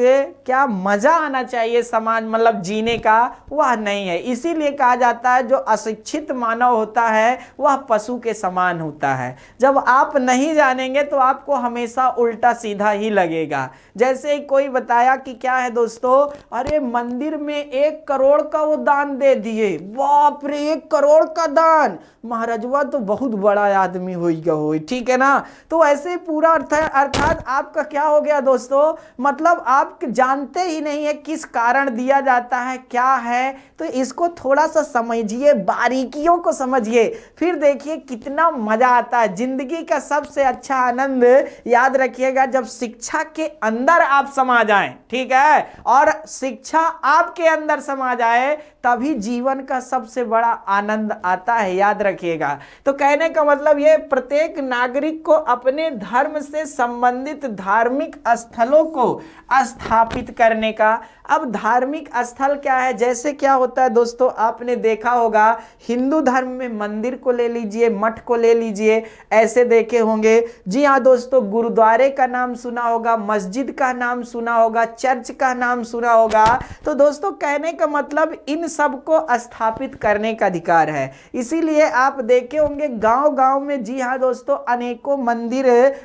क्या मजा आना चाहिए समाज मतलब जीने का, वह नहीं है। इसीलिए कहा जाता है जो अशिक्षित मानव होता है वह पशु के समान होता है। जब आप नहीं जानेंगे तो आपको हमेशा उल्टा सीधा ही लगेगा। जैसे ही कोई बताया कि क्या है दोस्तों, अरे मंदिर में 1 करोड़ का वो दान दे दिए, बाप रे 1 करोड़ का दान, महाराजवा तो बहुत बड़ा आदमी होगा, ठीक है ना। तो ऐसे पूरा अर्थात आपका क्या हो गया दोस्तों, मतलब आप जानते ही नहीं है किस कारण दिया जाता है, क्या है। तो इसको थोड़ा सा समझिए, बारीकियों को समझिए, फिर देखिए कितना मजा आता है। जिंदगी का सबसे अच्छा आनंद याद रखिए रखिएगा, जब शिक्षा के अंदर आप समा जाएं, ठीक है, और शिक्षा आपके अंदर समा जाए तभी जीवन का सबसे बड़ा आनंद आता है, याद रखिएगा। तो कहने का मतलब ये, प्रत्येक नागरिक को अपने धर्म से संबंधित धार्मिक स्थलों को स्थापित करने का। अब धार्मिक स्थल क्या है, जैसे क्या होता है दोस्तों, आपने देखा होगा हिंदू धर्म में मंदिर को ले लीजिए, मठ को ले लीजिए, ऐसे देखे होंगे। जी हाँ दोस्तों, गुरुद्वारे का नाम सुना होगा, मस्जिद का नाम सुना होगा, चर्च का नाम सुना होगा। तो दोस्तों कहने का मतलब इन सब को स्थापित करने का अधिकार है। इसीलिए आप देखे होंगे गांव गांव में, जी हाँ दोस्तों, अनेकों मंदिर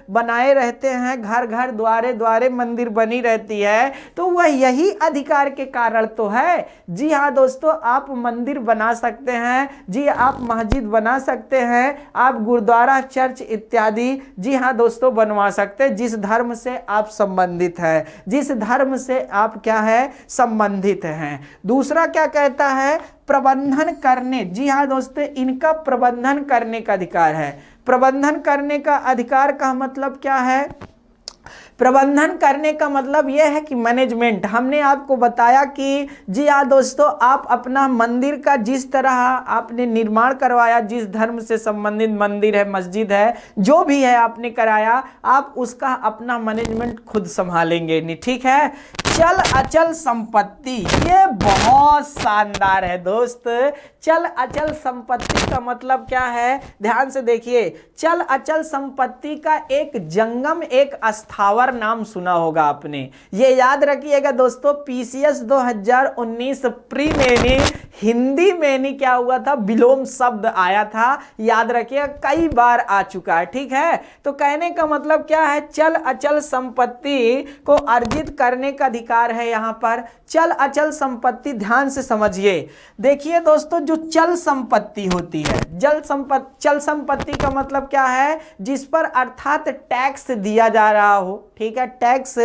बनाए रहते हैं, घर घर द्वारे द्वारे मंदिर बनी रहती है। तो वह यही अधिकार के कारण तो है। जी हाँ दोस्तों, आप मंदिर बना सकते हैं, जी आप मस्जिद बना सकते हैं, आप गुरुद्वारा, चर्च इत्यादि, जी हाँ दोस्तों, बनवा सकते हैं, जिस धर्म से आप संबंधित हैं, जिस धर्म से आप क्या है, संबंधित हैं। दूसरा क्या कहता है, प्रबंधन करने। जी हाँ दोस्तों, इनका प्रबंधन करने का अधिकार है। प्रबंधन करने का अधिकार का मतलब क्या है, प्रबंधन करने का मतलब यह है कि मैनेजमेंट। हमने आपको बताया कि जी हाँ दोस्तों, आप अपना मंदिर का जिस तरह आपने निर्माण करवाया, जिस धर्म से संबंधित मंदिर है, मस्जिद है, जो भी है आपने कराया, आप उसका अपना मैनेजमेंट खुद संभालेंगे नहीं, ठीक है। चल अचल संपत्ति, ये बहुत शानदार है दोस्त। चल अचल संपत्ति का मतलब क्या है, ध्यान से देखिए। चल अचल संपत्ति का एक जंगम, एक स्थावर नाम सुना होगा आपने, ये याद रखिएगा दोस्तों। पीसीएस 2019 प्री में हिंदी में क्या हुआ था, विलोम शब्द आया था, याद रखिएगा, कई बार आ चुका है, ठीक है। तो कहने का मतलब क्या है, चल अचल संपत्ति को अर्जित करने का अधिकार है यहाँ पर। चल अचल संपत्ति ध्यान से समझिए। देखिए दोस्तों, जो चल संपत्ति होती है, चल संपत्ति का मतलब क्या है, जिस पर अर्थात टैक्स दिया जा रहा हो, ठीक है, टैक्स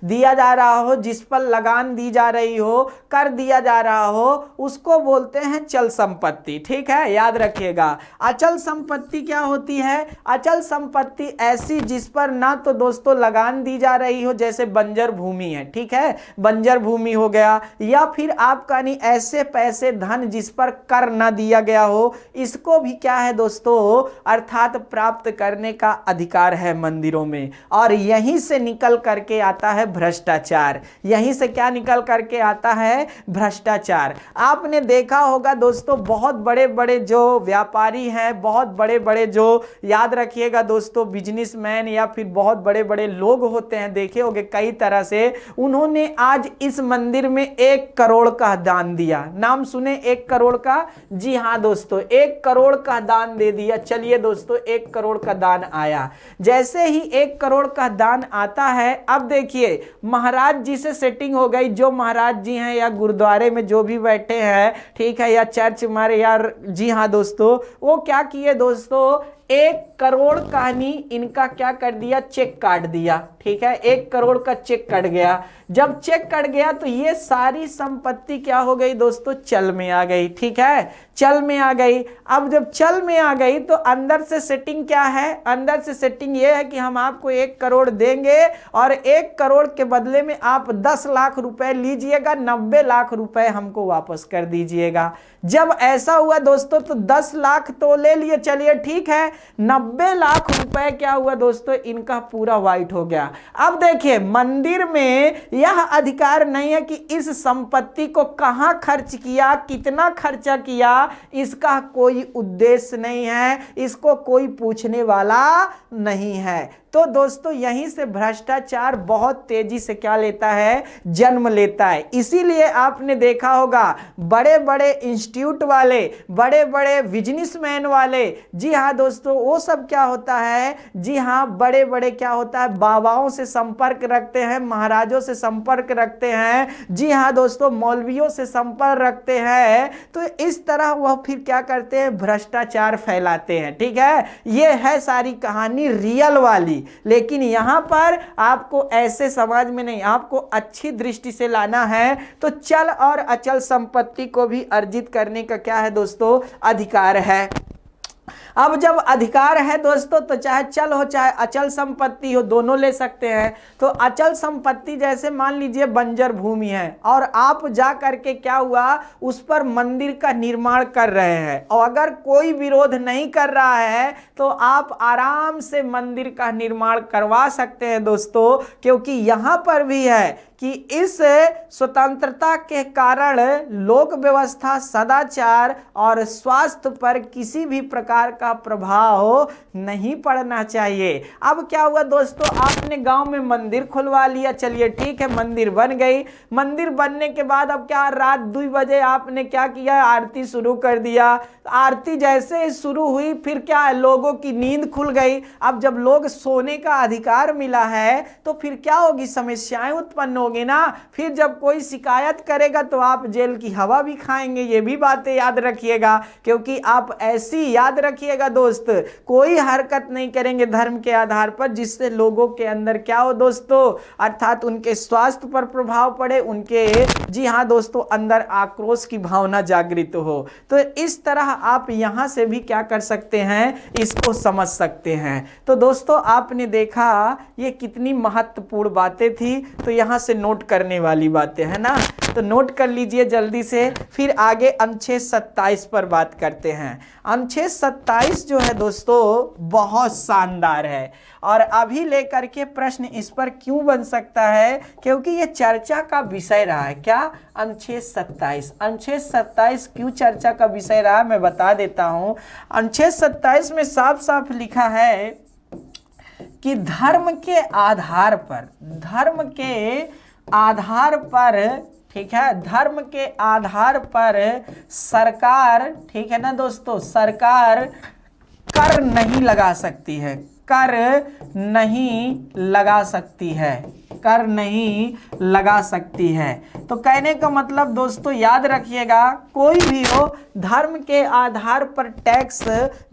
दिया जा रहा हो, जिस पर लगान दी जा रही हो, कर दिया जा रहा हो, उसको बोलते हैं चल संपत्ति, ठीक है, याद रखिएगा। अचल संपत्ति क्या होती है, अचल संपत्ति ऐसी जिस पर ना तो दोस्तों लगान दी जा रही हो, जैसे बंजर भूमि है, ठीक है, बंजर भूमि हो गया, या फिर आपका नहीं ऐसे पैसे धन जिस पर कर ना दिया गया हो, इसको भी क्या है दोस्तों, अर्थात प्राप्त करने का अधिकार है मंदिरों में। और यहीं से निकल करके आता है भ्रष्टाचार, यहीं से क्या निकल करके आता है, भ्रष्टाचार। आपने देखा होगा दोस्तों, बहुत बड़े बड़े जो व्यापारी हैं, बहुत बड़े बड़े जो, याद रखिएगा दोस्तों, बिजनेसमैन या फिर बहुत बड़े बड़े लोग होते हैं, देखे होंगे कई तरह से, उन्होंने आज इस मंदिर में 1 करोड़ का दान दिया। नाम सुने 1 करोड़ का, जी हाँ दोस्तों, 1 करोड़ का दान दे दिया। चलिए दोस्तों, 1 करोड़ का दान आया, जैसे ही 1 करोड़ का दान आता है, अब देखिए महाराज जी से सेटिंग हो गई, जो महाराज जी हैं या गुरुद्वारे में जो भी बैठे हैं, ठीक है, या चर्च मारे यार, जी हाँ दोस्तों, वो क्या किए दोस्तों, 1 करोड़ का नहीं, इनका क्या कर दिया, चेक काट दिया, ठीक है, 1 करोड़ का चेक कट गया। जब चेक कट गया तो ये सारी संपत्ति क्या हो गई दोस्तों, चल में आ गई, ठीक है, चल में आ गई। अब जब चल में आ गई तो अंदर से सेटिंग क्या है, अंदर से सेटिंग ये है कि हम आपको 1 करोड़ देंगे और 1 करोड़ के बदले में आप 10 लाख रुपए लीजिएगा, 90 लाख रुपए हमको वापस कर दीजिएगा। जब ऐसा हुआ दोस्तों तो 10 लाख तो ले लिए, चलिए ठीक है, 90 लाख रुपए क्या हुआ दोस्तों, इनका पूरा वाइट हो गया। अब देखिए, मंदिर में यह अधिकार नहीं है कि इस संपत्ति को कहां खर्च किया, कितना खर्चा किया, इसका कोई उद्देश्य नहीं है, इसको कोई पूछने वाला नहीं है। तो दोस्तों यहीं से भ्रष्टाचार बहुत तेजी से क्या लेता है, जन्म लेता है। इसीलिए आपने देखा होगा बड़े बड़े इंस्टीट्यूट वाले, बड़े बड़े बिजनेसमैन वाले, जी हाँ दोस्तों, वो सब क्या होता है, जी हाँ, बड़े बड़े क्या होता है, बाबाओं से संपर्क रखते हैं, महाराजों से संपर्क रखते हैं, जी हाँ दोस्तों, मौलवियों से संपर्क रखते हैं। तो इस तरह वह फिर क्या करते हैं, भ्रष्टाचार फैलाते हैं, ठीक है। ये है सारी कहानी रियल वाली, लेकिन यहां पर आपको ऐसे समाज में नहीं, आपको अच्छी दृष्टि से लाना है। तो चल और अचल संपत्ति को भी अर्जित करने का क्या है दोस्तों, अधिकार है। अब जब अधिकार है दोस्तों तो चाहे चल हो चाहे अचल संपत्ति हो, दोनों ले सकते हैं। तो अचल संपत्ति जैसे मान लीजिए बंजर भूमि है और आप जा करके क्या हुआ उस पर मंदिर का निर्माण कर रहे हैं, और अगर कोई विरोध नहीं कर रहा है तो आप आराम से मंदिर का निर्माण करवा सकते हैं दोस्तों, क्योंकि यहां पर भी है कि इस स्वतंत्रता के कारण लोक व्यवस्था, सदाचार और स्वास्थ्य पर किसी भी प्रकार का प्रभाव नहीं पड़ना चाहिए। अब क्या हुआ दोस्तों, आपने गांव में मंदिर खुलवा लिया, चलिए ठीक है मंदिर बन गई। मंदिर बनने के बाद अब क्या, रात 2 बजे आपने क्या किया, आरती शुरू कर दिया। आरती जैसे ही शुरू हुई फिर क्या है, लोगों की नींद खुल गई। अब जब लोग सोने का अधिकार मिला है तो फिर क्या होगी, समस्याएं उत्पन्न होगी ना। फिर जब कोई शिकायत करेगा तो आप जेल की हवा भी खाएंगे। ये भी बातें याद रखिएगा, क्योंकि आप ऐसी याद रखिएगा दोस्त, कोई हरकत नहीं करेंगे धर्म के आधार पर जिससे लोगों के अंदर क्या हो दोस्तों, अर्थात उनके स्वास्थ्य पर प्रभाव पड़े, उनके, जी हाँ दोस्तों, अंदर आक्रोश की भावना जागृत हो। तो इस तरह आप यहां से भी क्या कर सकते हैं, इसको समझ सकते हैं। तो दोस्तों आपने देखा ये कितनी महत्वपूर्ण बातें थी, तो यहां से नोट करने वाली बातें है ना, तो नोट कर लीजिए जल्दी से। फिर आगे अनुच्छेद 27 पर बात करते हैं। अनुच्छेद 27 जो है दोस्तों बहुत शानदार है, और अभी लेकर के प्रश्न इस पर क्यों बन सकता है, क्योंकि ये चर्चा का विषय रहा है। क्या, अनुच्छेद 27। अनुच्छेद 27 क्यों चर्चा का विषय रहा मैं बता देता हूं। अनुच्छेद 27 में साफ साफ लिखा है कि धर्म के आधार पर, धर्म के आधार पर, ठीक है, धर्म के आधार पर सरकार, ठीक है ना दोस्तों, सरकार कर नहीं लगा सकती है, कर नहीं लगा सकती है, कर नहीं लगा सकती है। तो कहने का मतलब दोस्तों याद रखिएगा, कोई भी हो धर्म के आधार पर टैक्स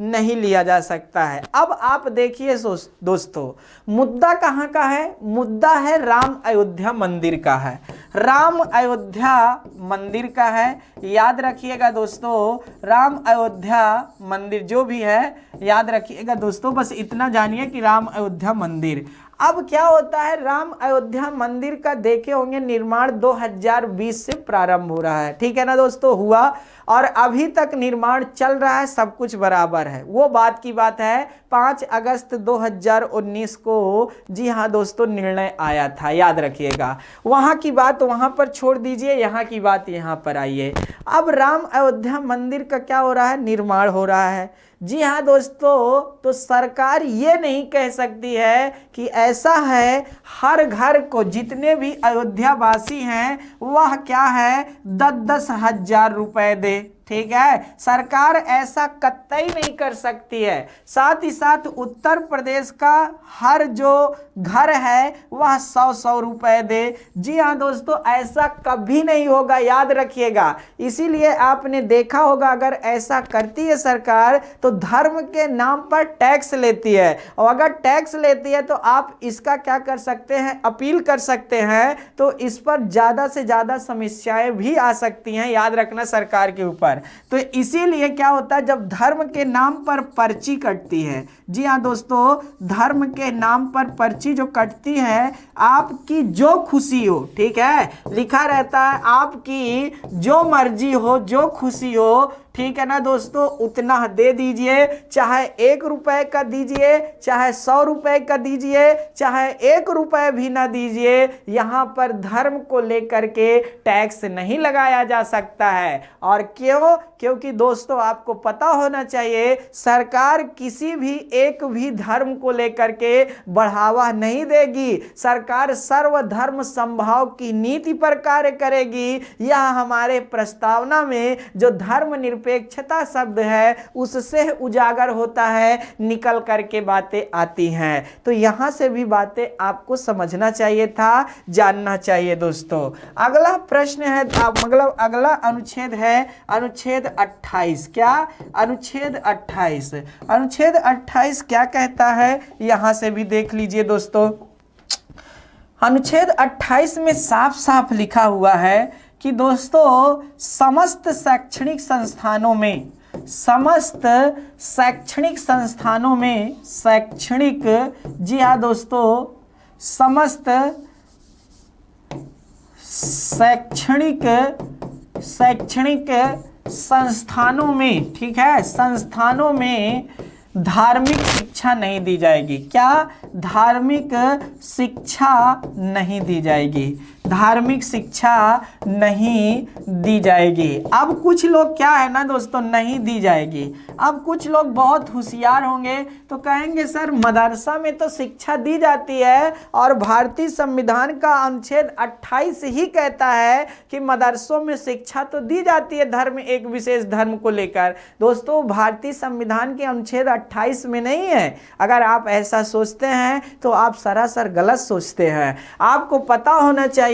नहीं लिया जा सकता है। अब आप देखिए दोस्तों, मुद्दा कहाँ का है, मुद्दा है राम अयोध्या मंदिर का है, राम अयोध्या मंदिर का है। याद रखिएगा दोस्तों, राम अयोध्या मंदिर जो भी है याद रखिएगा दोस्तों, बस इतना जानिए कि राम अयोध्या मंदिर। अब क्या होता है, राम अयोध्या मंदिर का देखे होंगे निर्माण 2020 से प्रारंभ हो रहा है, ठीक है ना दोस्तों, हुआ, और अभी तक निर्माण चल रहा है, सब कुछ बराबर है। वो बात की बात है 5 अगस्त 2019 को, जी हाँ दोस्तों, निर्णय आया था, याद रखिएगा। वहां की बात वहां पर छोड़ दीजिए, यहाँ की बात यहाँ पर आइए। अब राम अयोध्या मंदिर का क्या हो रहा है, निर्माण हो रहा है। जी हाँ दोस्तों, तो सरकार ये नहीं कह सकती है कि ऐसा है हर घर को, जितने भी अयोध्या वासी हैं वह क्या है 10-10 हजार रुपए दे, ठीक है, सरकार ऐसा कतई नहीं कर सकती है। साथ ही साथ उत्तर प्रदेश का हर जो घर है वह 100-100 रुपए दे। जी हाँ दोस्तों, ऐसा कभी नहीं होगा, याद रखिएगा। इसीलिए आपने देखा होगा अगर ऐसा करती है सरकार तो धर्म के नाम पर टैक्स लेती है, और अगर टैक्स लेती है तो आप इसका क्या कर सकते हैं, अपील कर सकते हैं, तो इस पर ज्यादा से ज्यादा समस्याएं भी आ सकती हैं, याद रखना, सरकार के ऊपर। तो इसीलिए क्या होता है, जब धर्म के नाम पर पर्ची कटती है, जी हाँ दोस्तों, धर्म के नाम पर पर्ची जो कटती है, आपकी जो खुशी हो, ठीक है, लिखा रहता है आपकी जो मर्जी हो, जो खुशी हो, ठीक है ना दोस्तों, उतना दे दीजिए, चाहे 1 रुपए का दीजिए, चाहे 100 रुपए का दीजिए, चाहे 1 रुपए भी ना दीजिए, यहां पर धर्म को लेकर के टैक्स नहीं लगाया जा सकता है। और क्यों, क्योंकि दोस्तों आपको पता होना चाहिए सरकार किसी भी एक भी धर्म को लेकर के बढ़ावा नहीं देगी, सरकार सर्वधर्म समभाव की नीति पर कार्य करेगी। यह हमारे प्रस्तावना में जो धर्म निरपेक्षता शब्द है उससे उजागर होता है, निकल करके बातें आती हैं। तो यहां से भी बातें आपको समझना चाहिए था, जानना चाहिए दोस्तों। अगला प्रश्न है, मतलब अगला अनुच्छेद है अनुच्छेद 28। क्या, अनुच्छेद 28। अनुच्छेद 28 क्या कहता है, यहां से भी देख लीजिए दोस्तों। अनुच्छेद 28 में साफ साफ लिखा हुआ है कि दोस्तों समस्त शैक्षणिक संस्थानों में, समस्त शैक्षणिक संस्थानों में, शैक्षणिक, जी हाँ दोस्तों, समस्त शैक्षणिक संस्थानों में, ठीक है, संस्थानों में धार्मिक शिक्षा नहीं दी जाएगी। क्या? धार्मिक शिक्षा नहीं दी जाएगी, धार्मिक शिक्षा नहीं दी जाएगी। अब कुछ लोग क्या है ना दोस्तों, नहीं दी जाएगी। अब कुछ लोग बहुत होशियार होंगे तो कहेंगे सर मदरसा में तो शिक्षा दी जाती है और भारतीय संविधान का अनुच्छेद 28 ही कहता है कि मदरसों में शिक्षा तो दी जाती है धर्म, एक विशेष धर्म को लेकर। दोस्तों भारतीय संविधान के अनुच्छेद 28 में नहीं है। अगर आप ऐसा सोचते हैं तो आप सरासर गलत सोचते हैं। आपको पता होना चाहिए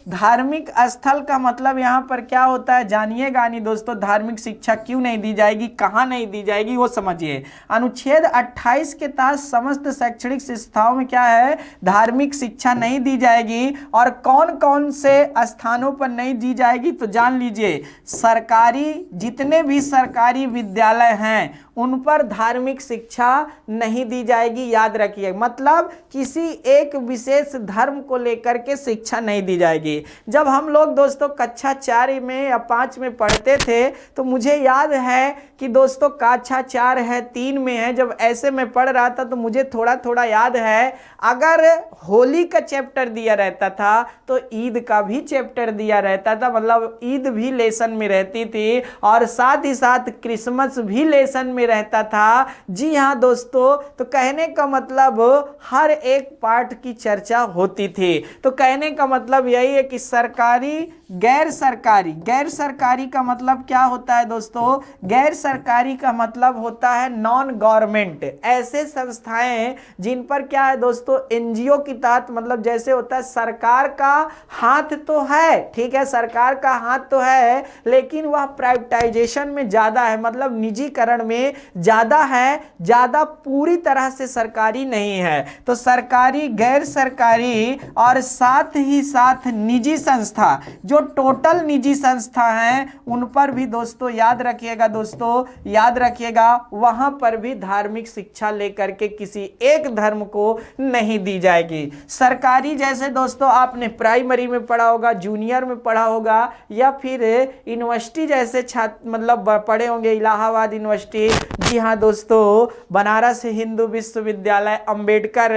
धार्मिक स्थल का मतलब यहाँ पर क्या होता है, जानिएगा नहीं दोस्तों। धार्मिक शिक्षा क्यों नहीं दी जाएगी, कहाँ नहीं दी जाएगी, वो समझिए। अनुच्छेद 28 के तहत समस्त शैक्षणिक संस्थाओं में क्या है, धार्मिक शिक्षा नहीं दी जाएगी। और कौन कौन से स्थानों पर नहीं दी जाएगी तो जान लीजिए, सरकारी, जितने भी सरकारी विद्यालय हैं उन पर धार्मिक शिक्षा नहीं दी जाएगी। याद रखिए, मतलब किसी एक विशेष धर्म को लेकर के शिक्षा नहीं दी जाएगी। जब हम लोग दोस्तों कक्षा 4 में या 5 में पढ़ते थे तो मुझे याद है कि दोस्तों कक्षा 4 है, 3 में है, जब ऐसे में पढ़ रहा था तो मुझे थोड़ा थोड़ा याद है, अगर होली का चैप्टर दिया रहता था तो ईद का भी चैप्टर दिया रहता था, मतलब ईद भी लेसन में रहती थी और साथ ही साथ क्रिसमस भी लेसन में रहता था। जी हाँ दोस्तों, तो कहने का मतलब हर एक पार्ट की चर्चा होती थी। तो कहने का मतलब यही है कि सरकारी, गैर सरकारी, गैर सरकारी का मतलब क्या होता है दोस्तों, गैर सरकारी का मतलब होता है नॉन गवर्नमेंट, ऐसे संस्थाएं जिन पर क्या है दोस्तों, एनजीओ की तहत, मतलब जैसे होता है सरकार का हाथ तो है, ठीक है, सरकार का हाथ तो है लेकिन वह प्राइवेटाइजेशन में ज्यादा है, मतलब निजीकरण में ज्यादा है, ज्यादा पूरी तरह से सरकारी नहीं है। तो सरकारी, गैर सरकारी और साथ ही साथ निजी संस्था, जो टोटल निजी संस्था हैं उन पर भी दोस्तों याद रखिएगा, दोस्तों याद रखिएगा, वहां पर भी धार्मिक शिक्षा लेकर के किसी एक धर्म को नहीं दी जाएगी। सरकारी जैसे दोस्तों आपने प्राइमरी में पढ़ा होगा, जूनियर में पढ़ा होगा, या फिर यूनिवर्सिटी जैसे छात्र मतलब पढ़े होंगे, इलाहाबाद यूनिवर्सिटी, जी हाँ दोस्तों, बनारस हिंदू विश्वविद्यालय, अंबेडकर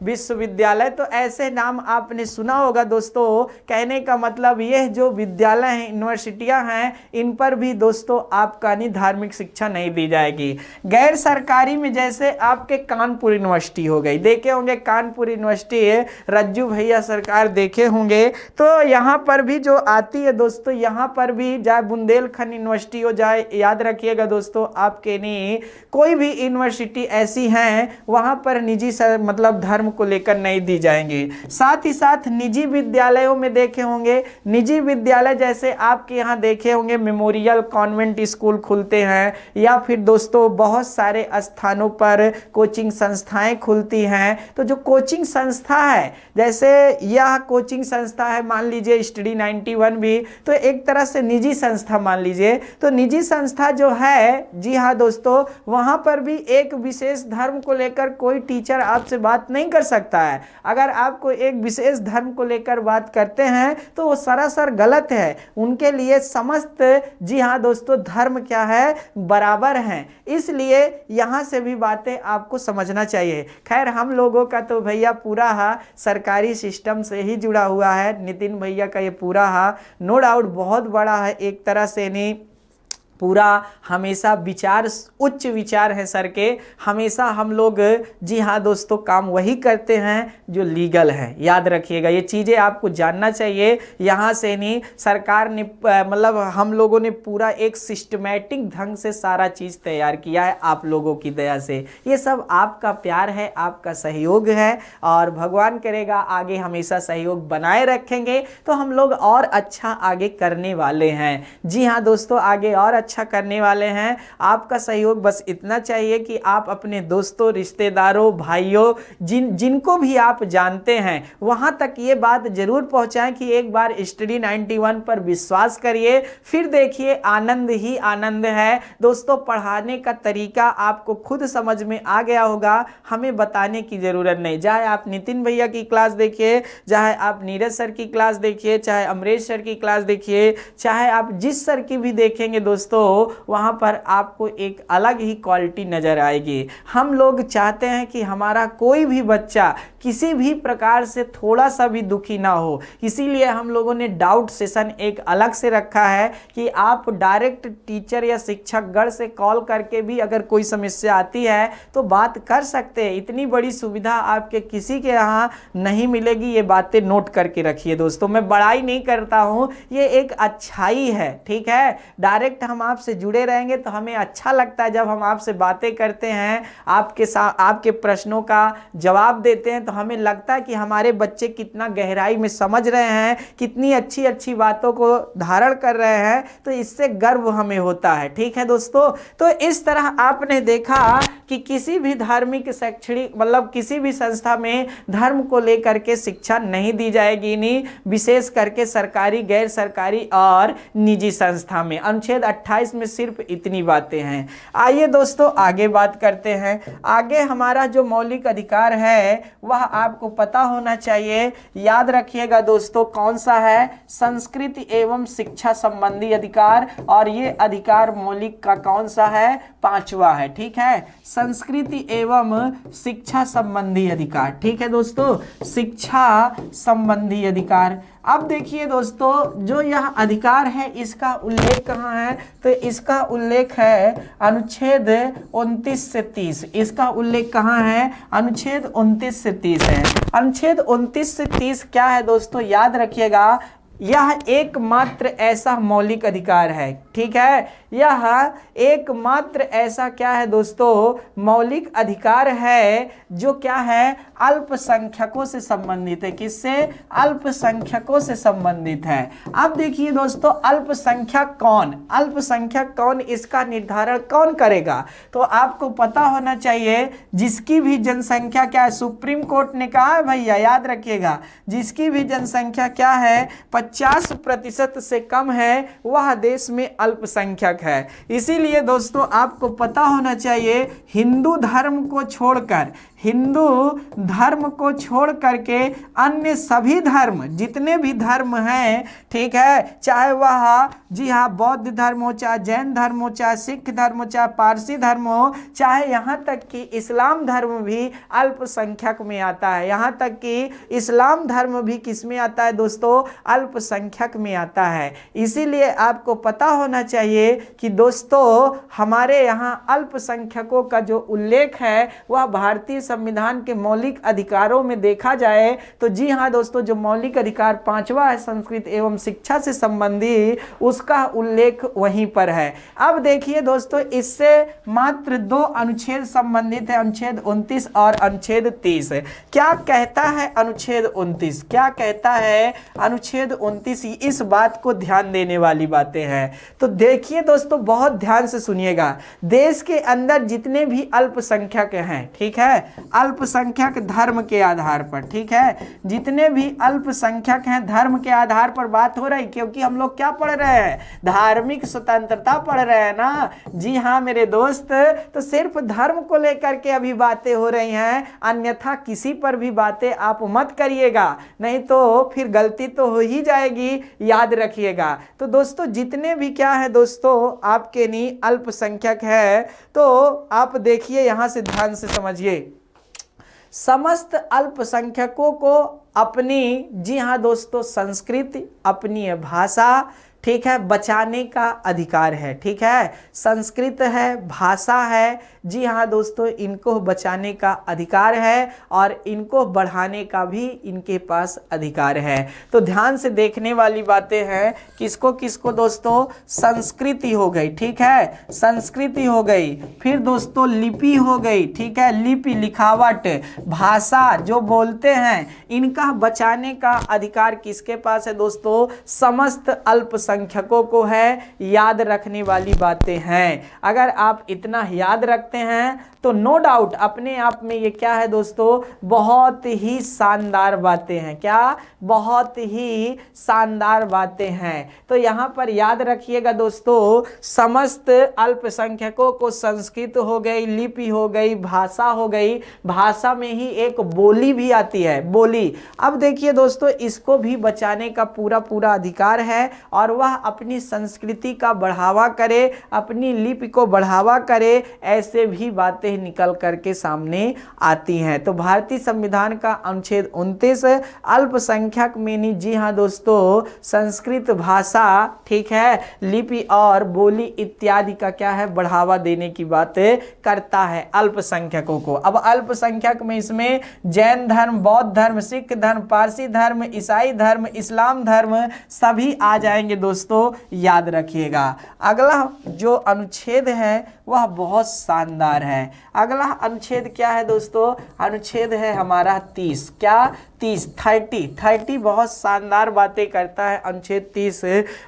विश्वविद्यालय, तो ऐसे नाम आपने सुना होगा दोस्तों। कहने का मतलब यह जो विद्यालय हैं, यूनिवर्सिटियां हैं, इन पर भी दोस्तों आपका नहीं धार्मिक शिक्षा नहीं दी जाएगी। गैर सरकारी में जैसे आपके कानपुर यूनिवर्सिटी हो गई, देखे होंगे कानपुर यूनिवर्सिटी है, रज्जू भैया सरकार देखे होंगे, तो यहाँ पर भी जो आती है दोस्तों, यहाँ पर भी चाहे बुंदेलखंड यूनिवर्सिटी हो जाए, याद रखिएगा दोस्तों, आपके नहीं कोई भी यूनिवर्सिटी ऐसी हैं वहां पर निजी मतलब धर्म को लेकर नहीं दी जाएंगी। साथ ही साथ निजी विद्यालयों में देखे होंगे, निजी विद्यालय जैसे आपके यहाँ देखे होंगे मेमोरियल कॉन्वेंट स्कूल खुलते हैं, या फिर दोस्तों बहुत सारे स्थानों पर कोचिंग संस्थाएं खुलती हैं। तो जो कोचिंग संस्था है, जैसे यह कोचिंग संस्था है, मान लीजिए स्टडी 91 भी, तो एक तरह से निजी संस्था मान लीजिए। तो निजी संस्था जो है, जी हाँ दोस्तों, वहां पर भी एक विशेष धर्म को लेकर कोई टीचर आपसे बात नहीं कर सकता है। अगर आपको एक विशेष धर्म को लेकर बात करते हैं तो वो सरासर गलत है। उनके लिए समस्त, जी हाँ दोस्तों, धर्म क्या है, बराबर हैं। इसलिए यहां से भी बातें आपको समझना चाहिए। खैर हम लोगों का तो भैया पूरा सरकारी सिस्टम से ही जुड़ा हुआ है, नितिन भैया का ये पूरा नो डाउट बहुत बड़ा है, एक तरह से नहीं पूरा हमेशा विचार, उच्च विचार है सर के, हमेशा हम लोग, जी हाँ दोस्तों, काम वही करते हैं जो लीगल है। याद रखिएगा, ये चीज़ें आपको जानना चाहिए। यहाँ से नहीं, सरकार ने मतलब हम लोगों ने पूरा एक सिस्टमैटिक ढंग से सारा चीज़ तैयार किया है आप लोगों की दया से। ये सब आपका प्यार है, आपका सहयोग है, और भगवान करेगा आगे हमेशा सहयोग बनाए रखेंगे तो हम लोग और अच्छा आगे करने वाले हैं। जी हाँ दोस्तों, आगे और अच्छा करने वाले हैं। आपका सहयोग बस इतना चाहिए कि आप अपने दोस्तों, रिश्तेदारों, भाइयों, जिनको भी आप जानते हैं वहां तक ये बात जरूर पहुंचाएं कि एक बार स्टडी 91 पर विश्वास करिए, फिर देखिए आनंद ही आनंद है। दोस्तों, पढ़ाने का तरीका आपको खुद समझ में आ गया होगा, हमें बताने की जरूरत नहीं। चाहे आप नितिन भैया की क्लास देखिए, चाहे आप नीरज सर की क्लास देखिए, चाहे अमरेश सर की क्लास देखिए, चाहे आप जिस सर की भी देखेंगे दोस्तों, वहां पर आपको एक अलग ही क्वालिटी नजर आएगी। हम लोग चाहते हैं कि हमारा कोई भी बच्चा किसी भी प्रकार से थोड़ा सा भी दुखी ना हो, इसीलिए हम लोगों ने डाउट सेशन एक अलग से रखा है कि आप डायरेक्ट टीचर या शिक्षक गण से कॉल करके भी अगर कोई समस्या आती है तो बात कर सकते हैं। इतनी बड़ी सुविधा आपके किसी के यहाँ नहीं मिलेगी, ये बातें नोट करके रखिए दोस्तों। मैं बड़ाई नहीं करता हूँ, ये एक अच्छाई है, ठीक है। डायरेक्ट हम आपसे जुड़े रहेंगे तो हमें अच्छा लगता है, जब हम आपसे बातें करते हैं, आपके प्रश्नों का जवाब देते हैं, तो हमें लगता है कि हमारे बच्चे कितना गहराई में समझ रहे हैं, कितनी अच्छी अच्छी बातों को धारण कर रहे हैं, तो इससे गर्व हमें होता है, ठीक है दोस्तों। तो इस तरह आपने देखा कि किसी भी धार्मिक शैक्षणिक मतलब किसी भी संस्था में धर्म को लेकर के शिक्षा नहीं दी जाएगी, नहीं, विशेष करके सरकारी, गैर सरकारी और निजी संस्था में। अनुच्छेद 28 में सिर्फ इतनी बातें हैं। आइए दोस्तों आगे बात करते हैं। आगे हमारा जो मौलिक अधिकार है वह आपको पता होना चाहिए, याद रखिएगा दोस्तों, कौन सा है? संस्कृति एवं शिक्षा संबंधी अधिकार, और ये अधिकार मौलिक का कौन सा है? 5वां है, ठीक है। संस्कृति एवं शिक्षा संबंधी अधिकार, ठीक है दोस्तों, शिक्षा संबंधी अधिकार। अब देखिए दोस्तों, जो यह अधिकार है इसका उल्लेख कहाँ है? तो इसका उल्लेख है अनुच्छेद 29 से 30। इसका उल्लेख कहाँ है? अनुच्छेद 29 से 30 है। अनुच्छेद 29 से 30 क्या है दोस्तों? याद रखिएगा, यह एकमात्र ऐसा मौलिक अधिकार है, ठीक है। यह एकमात्र ऐसा क्या है दोस्तों? मौलिक अधिकार है जो क्या है? अल्पसंख्यकों से संबंधित है। किससे? अल्पसंख्यकों से संबंधित है। अब देखिए दोस्तों, अल्पसंख्यक कौन? अल्पसंख्यक कौन, इसका निर्धारण कौन करेगा? तो आपको पता होना चाहिए, जिसकी भी जनसंख्या क्या है, सुप्रीम कोर्ट ने कहा है भैया, याद रखिएगा, जिसकी भी जनसंख्या क्या है 50% से कम है, वह देश में अल्पसंख्यक है। इसीलिए दोस्तों आपको पता होना चाहिए, हिंदू धर्म को छोड़कर, हिंदू धर्म को छोड़ करके अन्य सभी धर्म, जितने भी धर्म हैं, ठीक है, चाहे वह, जी हाँ, बौद्ध धर्म हो, चाहे जैन धर्म हो, चाहे सिख धर्म हो, चाहे पारसी धर्म हो, चाहे यहाँ तक कि इस्लाम धर्म भी अल्पसंख्यक में आता है। यहाँ तक कि इस्लाम धर्म भी किस में आता है दोस्तों? अल्पसंख्यक में आता है। इसीलिए आपको पता होना चाहिए कि दोस्तों हमारे यहाँ अल्पसंख्यकों का जो उल्लेख है वह भारतीय संविधान के मौलिक अधिकारों में देखा जाए तो जी हाँ दोस्तों, जो मौलिक अधिकार 5वां है संस्कृति एवं शिक्षा से संबंधी, उसका उल्लेख वहीं पर है। अब देखिए दोस्तों, इससे मात्र 2 अनुच्छेद संबंधित है, अनुच्छेद 29 और अनुच्छेद 30। क्या कहता है अनुच्छेद 29? क्या कहता है अनुच्छेद 29? इस बात को ध्यान देने वाली बातें हैं। तो देखिए दोस्तों, बहुत ध्यान से सुनिएगा। देश के अंदर जितने भी अल्पसंख्यक हैं, ठीक है, अल्पसंख्यक धर्म के आधार पर, ठीक है, जितने भी अल्पसंख्यक हैं धर्म के आधार पर बात हो रही, क्योंकि हम लोग क्या पढ़ रहे हैं? धार्मिक स्वतंत्रता पढ़ रहे हैं ना। जी हाँ मेरे दोस्त, तो सिर्फ धर्म को लेकर के अभी बातें हो रही हैं, अन्यथा किसी पर भी बातें आप मत करिएगा, नहीं तो फिर गलती तो हो ही जाएगी, याद रखिएगा। तो दोस्तों जितने भी क्या है दोस्तों आपके नहीं अल्पसंख्यक है, तो आप देखिए यहां से ध्यान से समझिए, समस्त अल्पसंख्यकों को अपनी, जी हाँ दोस्तों, संस्कृति, अपनी भाषा, ठीक है, बचाने का अधिकार है, ठीक है, संस्कृत है, भाषा है, जी हाँ दोस्तों, इनको बचाने का अधिकार है और इनको बढ़ाने का भी इनके पास अधिकार है। तो ध्यान से देखने वाली बातें हैं, किसको किसको दोस्तों? संस्कृति हो गई, ठीक है, संस्कृति हो गई, फिर दोस्तों लिपि हो गई, ठीक है, लिपि, लिखावट, भाषा जो बोलते हैं, इनका बचाने का अधिकार किसके पास है दोस्तों? समस्त अल्पसंख्यक अल्पसंख्यकों को है याद रखने वाली बातें हैं। अगर आप इतना याद रखते हैं तो नो डाउट अपने आप में ये क्या है दोस्तों, बहुत ही शानदार बातें हैं। क्या? बहुत ही शानदार बातें हैं। तो यहाँ पर याद रखिएगा दोस्तों, समस्त अल्पसंख्यकों को संस्कृत हो गई, लिपि हो गई, भाषा हो गई, भाषा में ही एक बोली भी आती है, बोली। अब देखिए दोस्तों, इसको भी बचाने का पूरा पूरा अधिकार है और वह अपनी संस्कृति का बढ़ावा करे, अपनी लिपि को बढ़ावा करे, ऐसे भी बातें निकल करके सामने आती हैं। तो भारतीय संविधान का अनुच्छेद 29 अल्पसंख्यक में, जी हाँ दोस्तों, संस्कृत भाषा, ठीक है, लिपि और बोली इत्यादि का क्या है, बढ़ावा देने की बात करता है अल्पसंख्यकों को। अब अल्पसंख्यक में इसमें जैन धर्म, बौद्ध धर्म, सिख धर्म, पारसी धर्म, ईसाई धर्म, इस्लाम धर्म सभी आ जाएंगे दोस्तों, याद रखिएगा। अगला जो अनुच्छेद है वह बहुत शानदार है। अगला अनुच्छेद क्या है दोस्तों? अनुच्छेद है हमारा 30। क्या? 30 बहुत शानदार बातें करता है अनुच्छेद 30।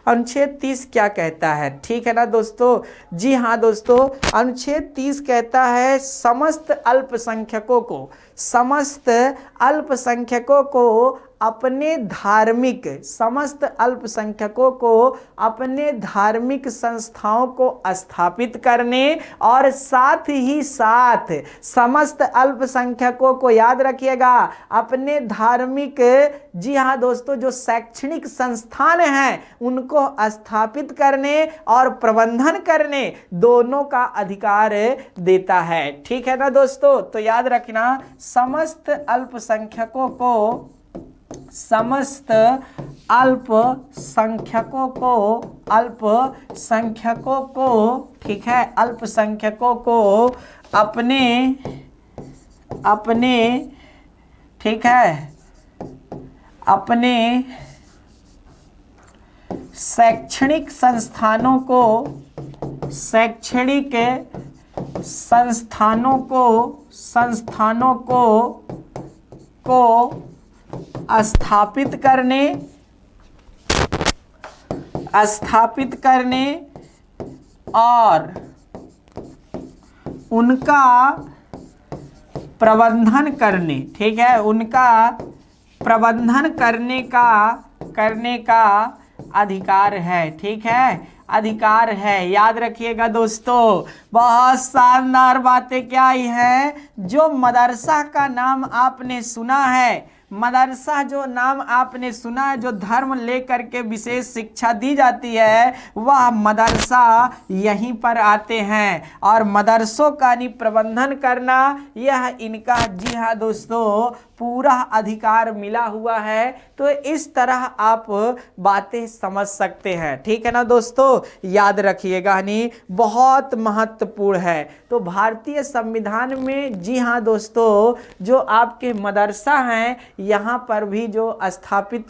अनुच्छेद 30 क्या कहता है, ठीक है ना दोस्तों? जी हाँ दोस्तों, अनुच्छेद 30 कहता है समस्त अल्पसंख्यकों को अपने धार्मिक संस्थाओं को स्थापित करने और साथ ही साथ समस्त अल्पसंख्यकों को, याद रखिएगा, अपने धार्मिक, जी हाँ दोस्तों, जो शैक्षणिक संस्थान हैं उनको स्थापित करने और प्रबंधन करने दोनों का अधिकार देता है। ठीक है ना दोस्तों? तो याद रखना, समस्त अल्पसंख्यकों को, ठीक है, अल्पसंख्यकों को अपने ठीक है, अपने शैक्षणिक संस्थानों को स्थापित करने और उनका प्रबंधन करने, ठीक है, उनका प्रबंधन करने का अधिकार है। ठीक है, अधिकार है, याद रखिएगा दोस्तों। बहुत शानदार बातें क्या आई है। जो मदरसा का नाम आपने सुना है, मदरसा जो नाम आपने सुना है, जो धर्म लेकर के विशेष शिक्षा दी जाती है, वह मदरसा यहीं पर आते हैं और मदरसों का प्रबंधन करना यह इनका, जी हाँ दोस्तों, पूरा अधिकार मिला हुआ है। तो इस तरह आप बातें समझ सकते हैं। ठीक है ना दोस्तों? याद रखिएगा, नहीं, बहुत महत्वपूर्ण है। तो भारतीय संविधान में, जी हाँ दोस्तों, जो आपके मदरसा हैं यहाँ पर भी जो स्थापित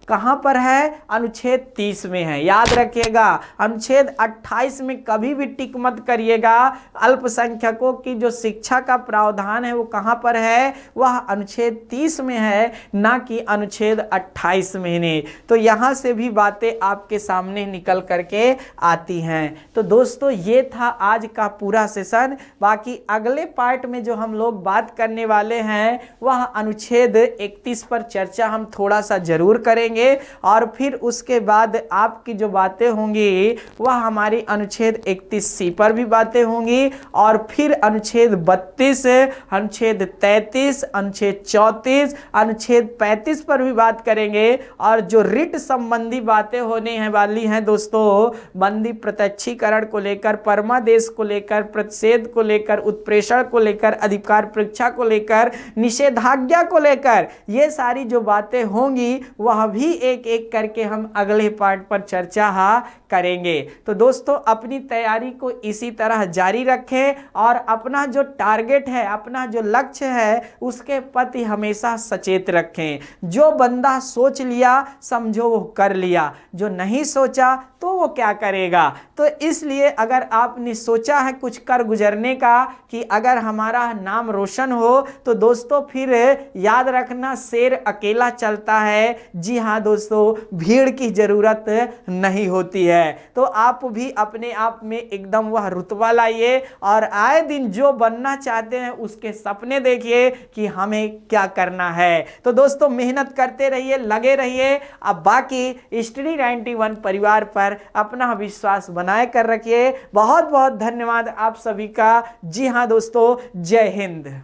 कहाँ पर है, अनुच्छेद 30 में है। याद रखिएगा, अनुच्छेद 28 में कभी भी टिक मत करिएगा। अल्पसंख्यकों की जो शिक्षा का प्रावधान है वो कहाँ पर है, वह अनुच्छेद 30 में है, ना कि अनुच्छेद 28 में नहीं। तो यहाँ से भी बातें आपके सामने निकल करके आती हैं। तो दोस्तों, ये था आज का पूरा सेशन। बाकी अगले पार्ट में जो हम लोग बात करने वाले हैं वह अनुच्छेद 31 पर चर्चा हम थोड़ा सा जरूर करेंगे और फिर उसके बाद आपकी जो बातें होंगी वह हमारी अनुच्छेद 31C पर भी बातें होंगी और फिर अनुच्छेद 32, अनुच्छेद 33, अनुच्छेद 34, अनुच्छेद 35 पर भी बात करेंगे। और जो रिट संबंधी बातें होने हैं वाली हैं दोस्तों, बंदी प्रत्यक्षीकरण को लेकर, परमादेश को लेकर, प्रतिषेध को लेकर, उत्प्रेषण को लेकर, अधिकार परीक्षा को लेकर, निषेधाज्ञा को लेकर, ये सारी जो बातें होंगी वह भी एक एक करके हम अगले पार्ट पर चर्चा करेंगे। तो दोस्तों, अपनी तैयारी को इसी तरह जारी रखें और अपना जो टारगेट है, अपना जो लक्ष्य है, उसके प्रति हमेशा सचेत रखें। जो बंदा सोच लिया समझो वो कर लिया, जो नहीं सोचा तो वो क्या करेगा। तो इसलिए अगर आपने सोचा है कुछ कर गुजरने का, कि अगर हमारा नाम रोशन हो, तो दोस्तों फिर याद रखना, शेर अकेला चलता है, जी हाँ यहाँ दोस्तों भीड़ की जरूरत नहीं होती है। तो आप भी अपने आप में एकदम वह रुतबा लाइए और आए दिन जो बनना चाहते हैं उसके सपने देखिए कि हमें क्या करना है। तो दोस्तों मेहनत करते रहिए, लगे रहिए। अब बाकी स्टडी 91 परिवार पर अपना विश्वास बनाए कर रखिए। बहुत बहुत धन्यवाद आप सभी का। जी हाँ दोस्तों, जय हिंद।